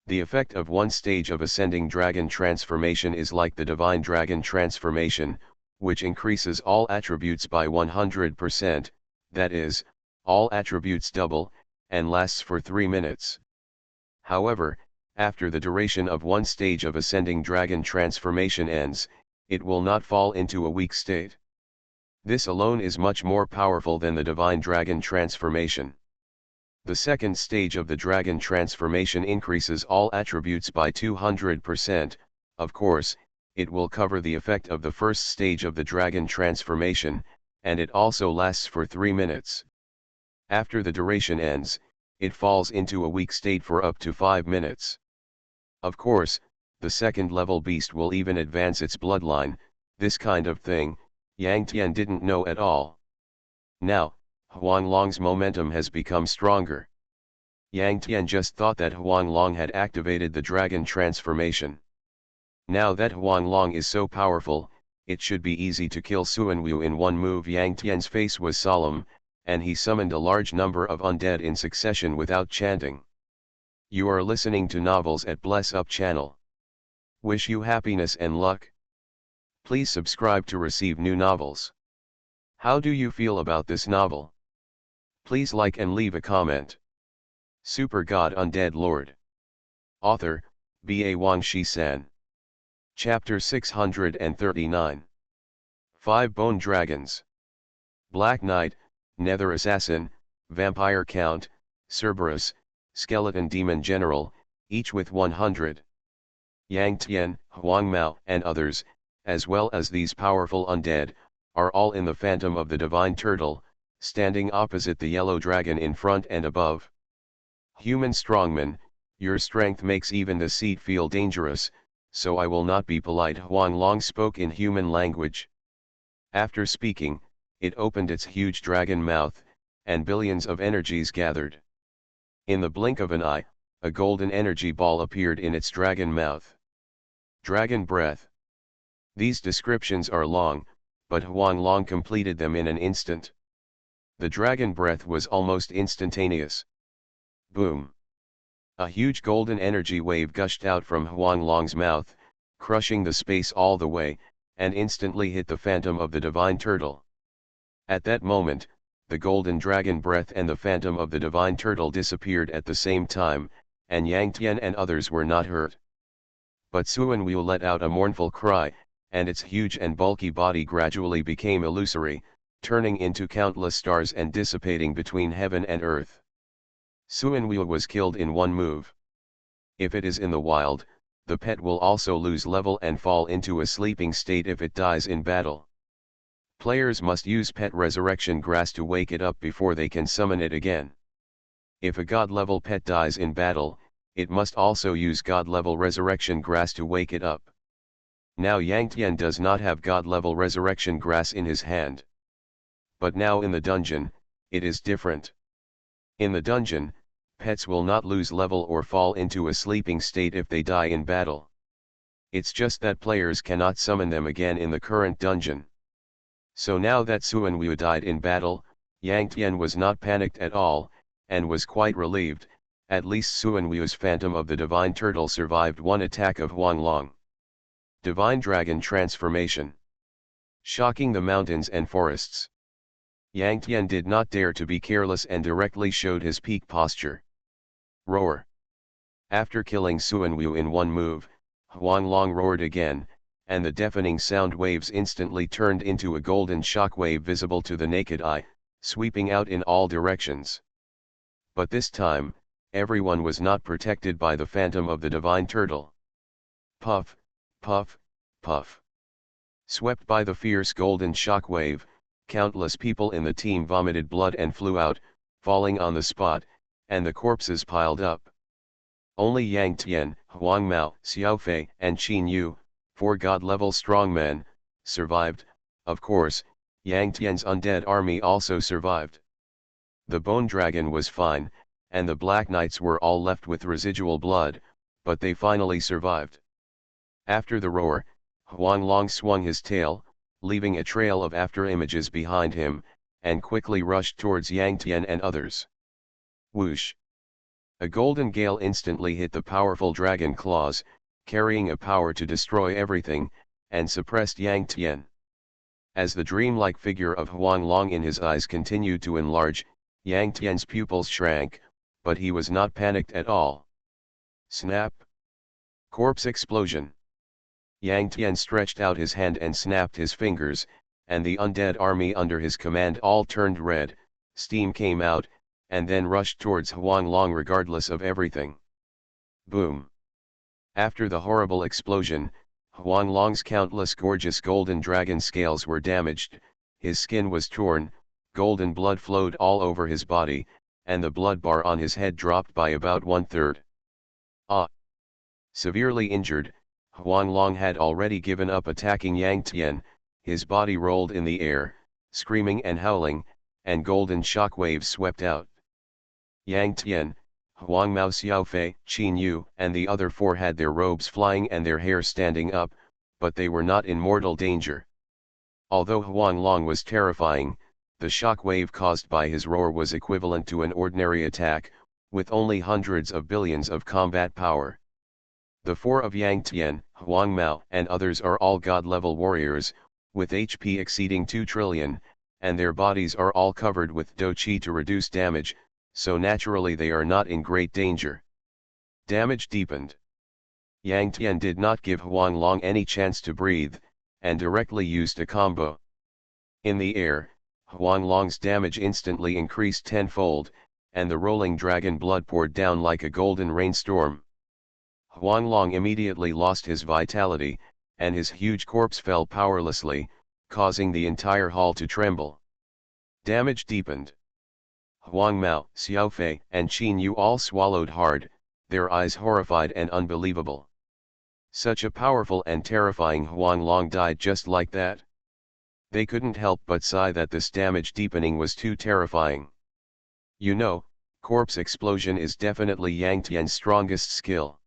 The effect of one stage of Ascending Dragon Transformation is like the Divine Dragon Transformation, which increases all attributes by 100%, that is, all attributes double, and lasts for 3 minutes. However, after the duration of one stage of Ascending Dragon Transformation ends, it will not fall into a weak state. This alone is much more powerful than the Divine Dragon Transformation. The second stage of the Dragon Transformation increases all attributes by 200%, of course, it will cover the effect of the first stage of the Dragon Transformation, and it also lasts for 3 minutes. After the duration ends, it falls into a weak state for up to 5 minutes. Of course, the second-level beast will even advance its bloodline. This kind of thing, Yang Tian didn't know at all. Now, Huang Long's momentum has become stronger. Yang Tian just thought that Huang Long had activated the Dragon Transformation. Now that Huang Long is so powerful, it should be easy to kill Suan Wu in one move. Yang Tian's face was solemn, and he summoned a large number of undead in succession without chanting. You are listening to Novels at Bless Up channel. Wish you happiness and luck. Please subscribe to receive new novels. How do you feel about this novel? Please like and leave a comment. Super God Undead Lord. Author, Ba Wang Shi-san. Chapter 639. 5 Bone Dragons. Black Knight, Nether Assassin, Vampire Count, Cerberus, Skeleton Demon General, each with 100. Yang Tian, Huang Mao, and others, as well as these powerful undead, are all in the Phantom of the Divine Turtle, standing opposite the yellow dragon in front and above. Human strongman, your strength makes even the seat feel dangerous, so I will not be polite. Huang Long spoke in human language. After speaking, it opened its huge dragon mouth, and billions of energies gathered. In the blink of an eye, a golden energy ball appeared in its dragon mouth. Dragon breath. These descriptions are long, but Huang Long completed them in an instant. The dragon breath was almost instantaneous. Boom! A huge golden energy wave gushed out from Huang Long's mouth, crushing the space all the way, and instantly hit the Phantom of the Divine Turtle. At that moment, the golden dragon breath and the Phantom of the Divine Turtle disappeared at the same time, and Yang Tian and others were not hurt. But Suan Wu let out a mournful cry, and its huge and bulky body gradually became illusory, turning into countless stars and dissipating between heaven and earth. Suan Wu was killed in one move. If it is in the wild, the pet will also lose level and fall into a sleeping state if it dies in battle. Players must use pet resurrection grass to wake it up before they can summon it again. If a god-level pet dies in battle, it must also use god-level resurrection grass to wake it up. Now Yang Tian does not have god-level resurrection grass in his hand. But now in the dungeon, it is different. In the dungeon, pets will not lose level or fall into a sleeping state if they die in battle. It's just that players cannot summon them again in the current dungeon. So now that Suan Wu died in battle, Yang Tian was not panicked at all, and was quite relieved. At least Suan Wu's Phantom of the Divine Turtle survived one attack of Huang Long. Divine Dragon Transformation. Shocking the mountains and forests. Yang Tian did not dare to be careless and directly showed his peak posture. Roar. After killing Suan Wu in one move, Huang Long roared again, and the deafening sound waves instantly turned into a golden shockwave visible to the naked eye, sweeping out in all directions. But this time, everyone was not protected by the Phantom of the Divine Turtle. Puff, puff, puff. Swept by the fierce golden shockwave, countless people in the team vomited blood and flew out, falling on the spot, and the corpses piled up. Only Yang Tian, Huang Mao, Xiaofei, and Qin Yu, 4 god-level strongmen, survived. Of course, Yang Tian's undead army also survived. The bone dragon was fine, and the black knights were all left with residual blood, but they finally survived. After the roar, Huang Long swung his tail, leaving a trail of after-images behind him, and quickly rushed towards Yang Tian and others. Whoosh! A golden gale instantly hit the powerful dragon claws, carrying a power to destroy everything, and suppressed Yang Tian. As the dreamlike figure of Huang Long in his eyes continued to enlarge, Yang Tian's pupils shrank, but he was not panicked at all. Snap! Corpse explosion! Yang Tian stretched out his hand and snapped his fingers, and the undead army under his command all turned red, steam came out, and then rushed towards Huang Long regardless of everything. Boom! After the horrible explosion, Huang Long's countless gorgeous golden dragon scales were damaged, his skin was torn, golden blood flowed all over his body, and the blood bar on his head dropped by about 1/3. Ah! Severely injured, Huang Long had already given up attacking Yang Tian, his body rolled in the air, screaming and howling, and golden shockwaves swept out. Yang Tian, Huang Mao, Xiaofei, Qin Yu, and the other 4 had their robes flying and their hair standing up, but they were not in mortal danger. Although Huang Long was terrifying, the shock wave caused by his roar was equivalent to an ordinary attack, with only hundreds of billions of combat power. The four of Yang Tian, Huang Mao and others are all god-level warriors, with HP exceeding 2 trillion, and their bodies are all covered with Do Qi to reduce damage, so naturally they are not in great danger. Damage deepened. Yang Tian did not give Huang Long any chance to breathe, and directly used a combo. In the air, Huang Long's damage instantly increased tenfold, and the rolling dragon blood poured down like a golden rainstorm. Huang Long immediately lost his vitality, and his huge corpse fell powerlessly, causing the entire hall to tremble. Damage deepened. Huang Mao, Xiaofei, and Qin Yu all swallowed hard, their eyes horrified and unbelievable. Such a powerful and terrifying Huang Long died just like that. They couldn't help but sigh that this damage deepening was too terrifying. You know, corpse explosion is definitely Yang Tian's strongest skill.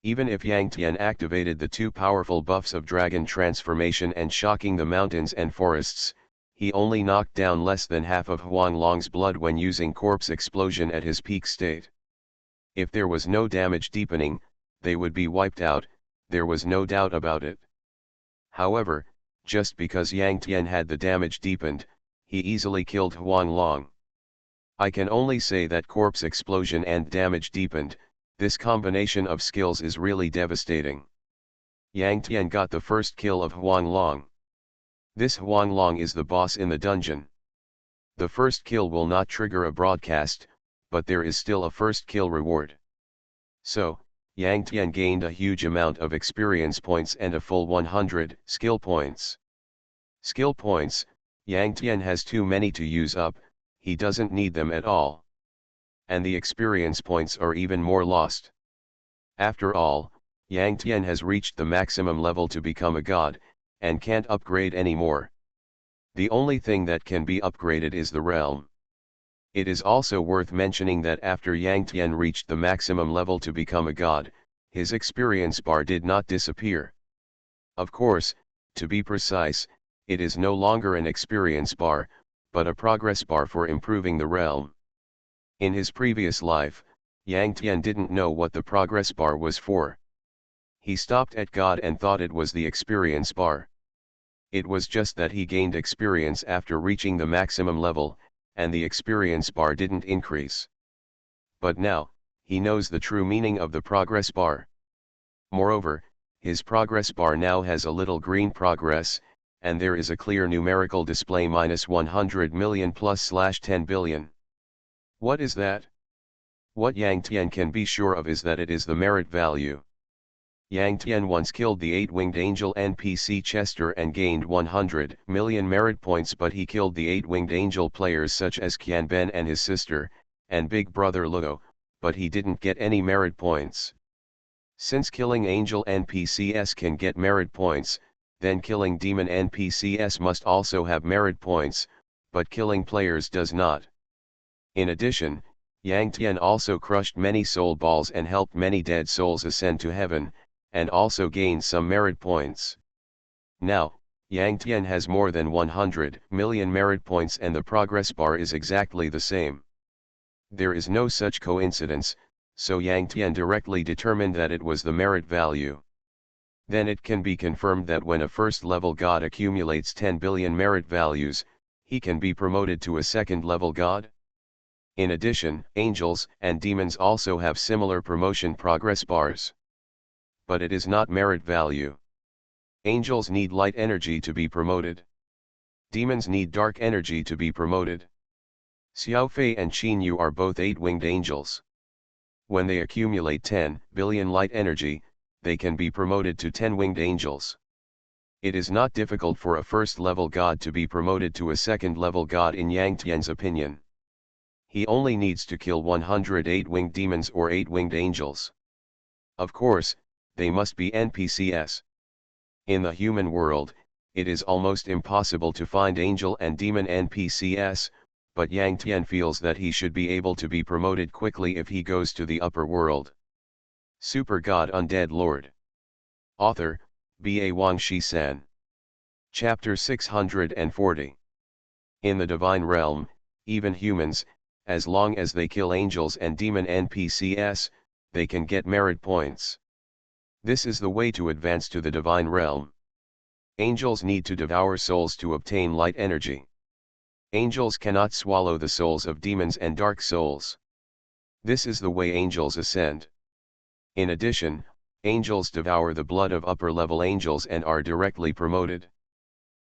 Even if Yang Tian activated the two powerful buffs of dragon transformation and shocking the mountains and forests, he only knocked down less than half of Huang Long's blood when using corpse explosion at his peak state. If there was no damage deepening, they would be wiped out, there was no doubt about it. However, just because Yang Tian had the damage deepened, he easily killed Huang Long. I can only say that corpse explosion and damage deepened, this combination of skills is really devastating. Yang Tian got the first kill of Huang Long. This Huang Long is the boss in the dungeon. The first kill will not trigger a broadcast, but there is still a first kill reward. So, Yang Tian gained a huge amount of experience points and a full 100 skill points. Skill points, Yang Tian has too many to use up, he doesn't need them at all. And the experience points are even more lost. After all, Yang Tian has reached the maximum level to become a god, and can't upgrade anymore. The only thing that can be upgraded is the realm. It is also worth mentioning that after Yang Tian reached the maximum level to become a god, his experience bar did not disappear. Of course, to be precise, it is no longer an experience bar, but a progress bar for improving the realm. In his previous life, Yang Tian didn't know what the progress bar was for. He stopped at God and thought it was the experience bar. It was just that he gained experience after reaching the maximum level, and the experience bar didn't increase. But now, he knows the true meaning of the progress bar. Moreover, his progress bar now has a little green progress, and there is a clear numerical display -100 million +/10 billion. What is that? What Yang Tian can be sure of is that it is the merit value. Yang Tian once killed the 8-winged angel NPC Chester and gained 100 million merit points, but he killed the 8-winged angel players such as Qian Ben and his sister, and big brother Luo, but he didn't get any merit points. Since killing angel NPCs can get merit points, then killing demon NPCs must also have merit points, but killing players does not. In addition, Yang Tian also crushed many soul balls and helped many dead souls ascend to heaven, and also gained some merit points. Now, Yang Tian has more than 100 million merit points and the progress bar is exactly the same. There is no such coincidence, so Yang Tian directly determined that it was the merit value. Then it can be confirmed that when a first-level god accumulates 10 billion merit values, he can be promoted to a second-level god. In addition, angels and demons also have similar promotion progress bars. But it is not merit value. Angels need light energy to be promoted. Demons need dark energy to be promoted. Xiaofei and Qin Yu are both 8-winged angels. When they accumulate 10 billion light energy, they can be promoted to 10-winged angels. It is not difficult for a first-level god to be promoted to a second-level god in Yang Tian's opinion. He only needs to kill 108 winged demons or 8-winged angels. Of course, they must be NPCs. In the human world, it is almost impossible to find angel and demon NPCs, but Yang Tian feels that he should be able to be promoted quickly if he goes to the upper world. Super God Undead Lord. Author, B.A. Wang Shi San. Chapter 640. In the divine realm, even humans, as long as they kill angels and demon NPCs, they can get merit points. This is the way to advance to the divine realm. Angels need to devour souls to obtain light energy. Angels cannot swallow the souls of demons and dark souls. This is the way angels ascend. In addition, angels devour the blood of upper-level angels and are directly promoted.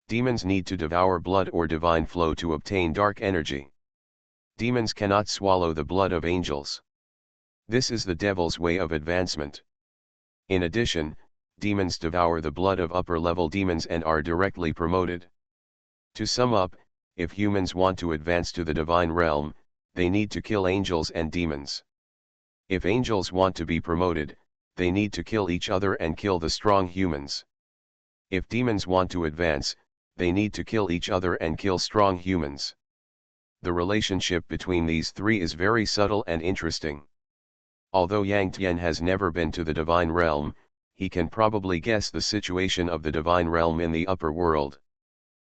Demons need to devour blood or divine flow to obtain dark energy. Demons cannot swallow the blood of angels. This is the devil's way of advancement. In addition, demons devour the blood of upper-level demons and are directly promoted. To sum up, if humans want to advance to the divine realm, they need to kill angels and demons. If angels want to be promoted, they need to kill each other and kill the strong humans. If demons want to advance, they need to kill each other and kill strong humans. The relationship between these three is very subtle and interesting. Although Yang Tian has never been to the divine realm, he can probably guess the situation of the divine realm in the upper world.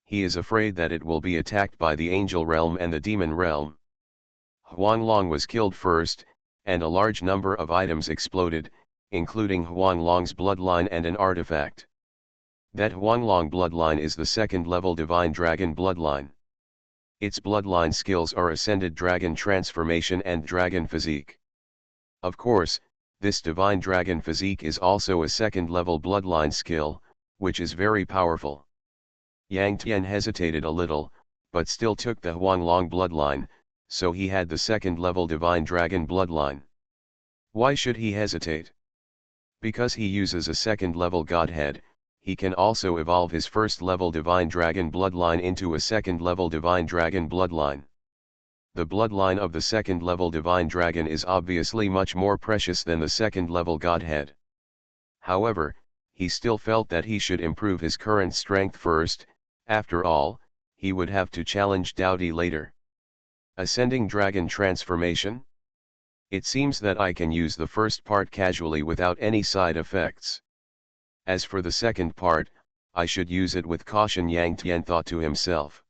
He is afraid that it will be attacked by the angel realm and the demon realm. Huanglong was killed first, and a large number of items exploded, including Huanglong's bloodline and an artifact. That Huanglong bloodline is the second-level divine dragon bloodline. Its bloodline skills are Ascended Dragon Transformation and Dragon Physique. Of course, this divine dragon physique is also a second-level bloodline skill, which is very powerful. Yang Tian hesitated a little, but still took the Huanglong bloodline, so he had the second-level divine dragon bloodline. Why should he hesitate? Because he uses a second-level godhead, he can also evolve his first-level divine dragon bloodline into a second-level divine dragon bloodline. The bloodline of the second-level divine dragon is obviously much more precious than the second-level godhead. However, he still felt that he should improve his current strength first. After all, he would have to challenge Dowdy later. Ascending Dragon Transformation? It seems that I can use the first part casually without any side effects. As for the second part, I should use it with caution, Yang Tian thought to himself.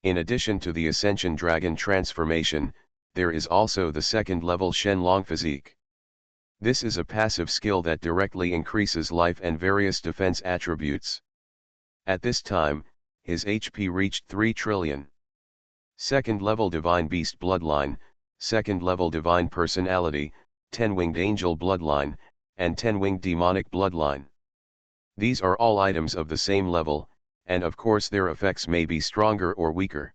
In addition to the Ascension Dragon Transformation, there is also the second-level Shenlong Physique. This is a passive skill that directly increases life and various defense attributes. At this time, his HP reached 3 trillion. Second-level Divine Beast Bloodline, second-level Divine Personality, 10-Winged Angel Bloodline, and 10-Winged Demonic Bloodline. These are all items of the same level, and of course their effects may be stronger or weaker.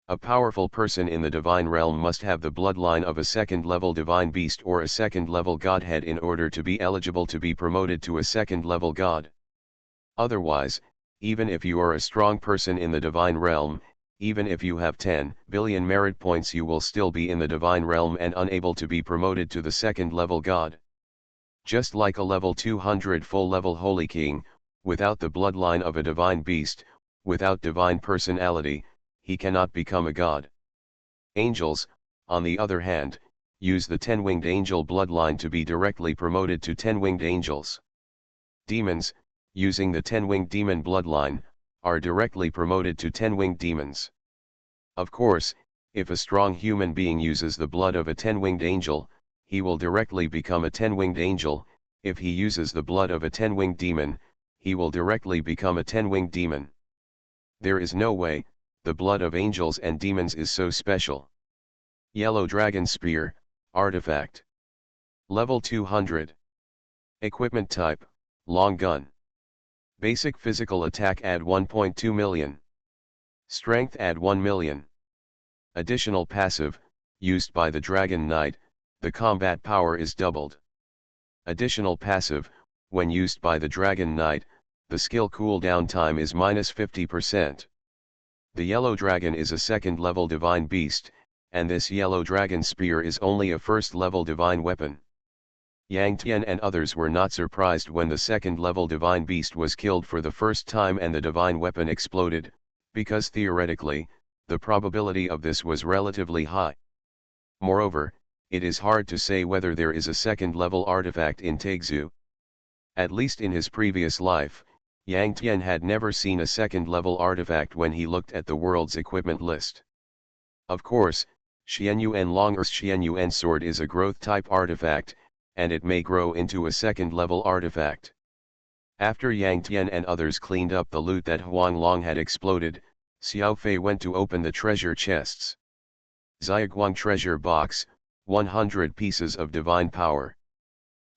A powerful person in the divine realm must have the bloodline of a second-level divine beast or a second-level godhead in order to be eligible to be promoted to a second-level god. Otherwise, even if you are a strong person in the divine realm, even if you have 10 billion merit points, you will still be in the divine realm and unable to be promoted to the second-level god. Just like a level 200 full-level Holy King, without the bloodline of a divine beast, without divine personality, he cannot become a god. Angels, on the other hand, use the 10-winged angel bloodline to be directly promoted to 10-winged angels. Demons, using the 10-winged demon bloodline, are directly promoted to 10-winged demons. Of course, if a strong human being uses the blood of a 10-winged angel, he will directly become a 10-winged angel. If he uses the blood of a 10-winged demon, he will directly become a 10-winged demon. There is no way, the blood of angels and demons is so special. Yellow Dragon Spear, Artifact. Level 200. Equipment type, Long Gun. Basic physical attack add 1.2 million. Strength add 1 million. Additional passive, used by the Dragon Knight, the combat power is doubled. Additional passive, when used by the Dragon Knight, the skill cooldown time is minus 50%. The Yellow Dragon is a second-level divine beast, and this Yellow Dragon Spear is only a first-level divine weapon. Yang Tian and others were not surprised when the second-level divine beast was killed for the first time and the divine weapon exploded, because theoretically, the probability of this was relatively high. Moreover, it is hard to say whether there is a second-level artifact in Taixu. At least in his previous life, Yang Tian had never seen a second-level artifact when he looked at the world's equipment list. Of course, Xianyuan Long Earth's Xianyuan sword is a growth-type artifact, and it may grow into a second-level artifact. After Yang Tian and others cleaned up the loot that Huang Long had exploded, Xiao Fei went to open the treasure chests. Xiaoguang treasure box, 100 pieces of divine power.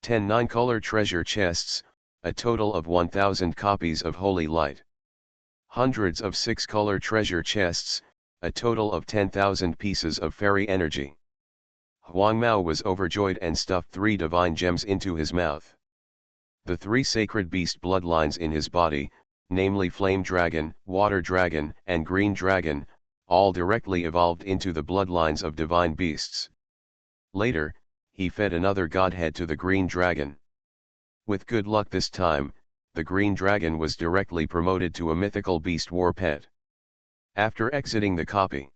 10 9-color treasure chests, a total of 1000 copies of holy light. Hundreds of 6-color treasure chests, a total of 10,000 pieces of fairy energy. Huang Mao was overjoyed and stuffed 3 divine gems into his mouth. The 3 sacred beast bloodlines in his body, namely Flame Dragon, Water Dragon, and Green Dragon, all directly evolved into the bloodlines of divine beasts. Later, he fed another godhead to the Green Dragon. With good luck this time, the Green Dragon was directly promoted to a mythical beast war pet. After exiting the copy,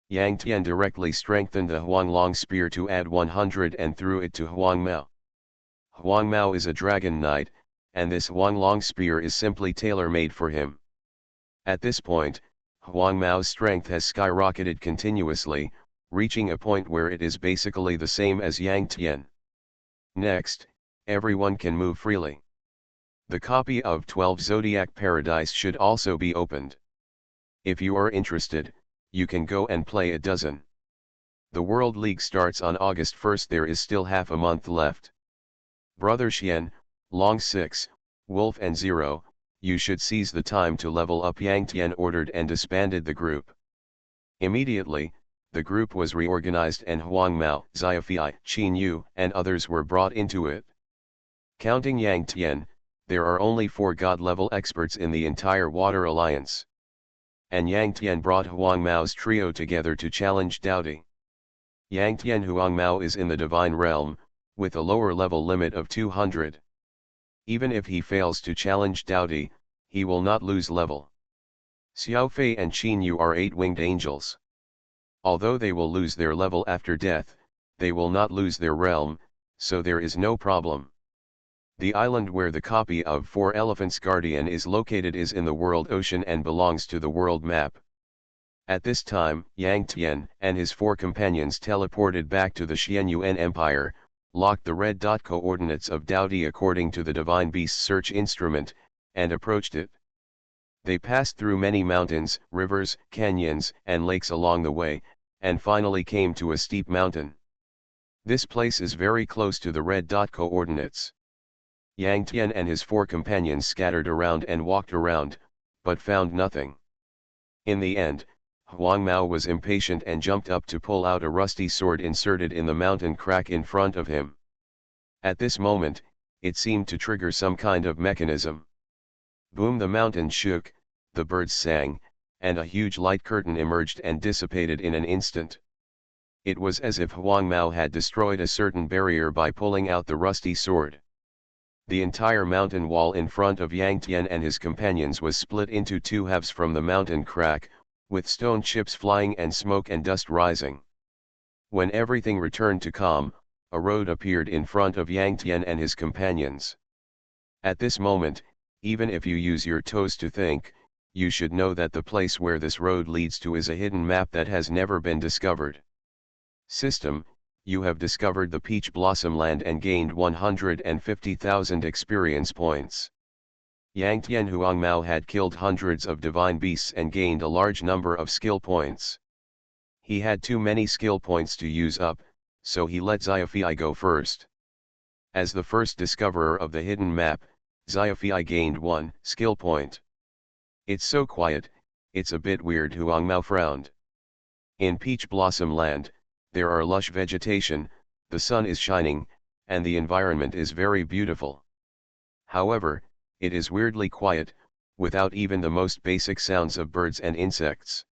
Yang Tian directly strengthened the Huang Long spear to add 100 and threw it to Huang Mao. Huang Mao is a dragon knight, and this Huang Long spear is simply tailor-made for him. At this point, Huang Mao's strength has skyrocketed continuously, reaching a point where it is basically the same as Yang Tian. Next, everyone can move freely. The copy of 12 Zodiac Paradise should also be opened. If you are interested, you can go and play a dozen. The World League starts on August 1st. There is still half a month left. Brother Xian, Long 6, Wolf and Zero, you should seize the time to level up. Yang Tian ordered and disbanded the group. Immediately, the group was reorganized and Huang Mao, Xiaofei, Qin Yu, and others were brought into it. Counting Yang Tian, there are only 4 god-level experts in the entire Water Alliance. And Yang Tian brought Huang Mao's trio together to challenge Doubty. Yang Tian Huang Mao is in the divine realm, with a lower level limit of 200. Even if he fails to challenge Doubty, he will not lose level. Xiao Fei and Qin Yu are 8-winged angels. Although they will lose their level after death, they will not lose their realm, so there is no problem. The island where the copy of 4 Elephants Guardian is located is in the World Ocean and belongs to the world map. At this time, Yang Tian and his 4 companions teleported back to the Xianyuan Empire, locked the red dot coordinates of Doubty according to the Divine Beast search instrument, and approached it. They passed through many mountains, rivers, canyons, and lakes along the way, and finally came to a steep mountain. This place is very close to the red dot coordinates. Yang Tian and his 4 companions scattered around and walked around, but found nothing. In the end, Huang Mao was impatient and jumped up to pull out a rusty sword inserted in the mountain crack in front of him. At this moment, it seemed to trigger some kind of mechanism. Boom! The mountain shook, the birds sang, and a huge light curtain emerged and dissipated in an instant. It was as if Huang Mao had destroyed a certain barrier by pulling out the rusty sword. The entire mountain wall in front of Yang Tian and his companions was split into 2 halves from the mountain crack, with stone chips flying and smoke and dust rising. When everything returned to calm, a road appeared in front of Yang Tian and his companions. At this moment, even if you use your toes to think, you should know that the place where this road leads to is a hidden map that has never been discovered. System, you have discovered the Peach Blossom Land and gained 150,000 experience points. Yang Tian Huang Mao had killed hundreds of divine beasts and gained a large number of skill points. He had too many skill points to use up, so he let Xiaofei go first. As the first discoverer of the hidden map, Xiaofei gained 1 skill point. It's so quiet, it's a bit weird. Huang Mao frowned. In Peach Blossom Land, there are lush vegetation, the sun is shining, and the environment is very beautiful. However, it is weirdly quiet, without even the most basic sounds of birds and insects.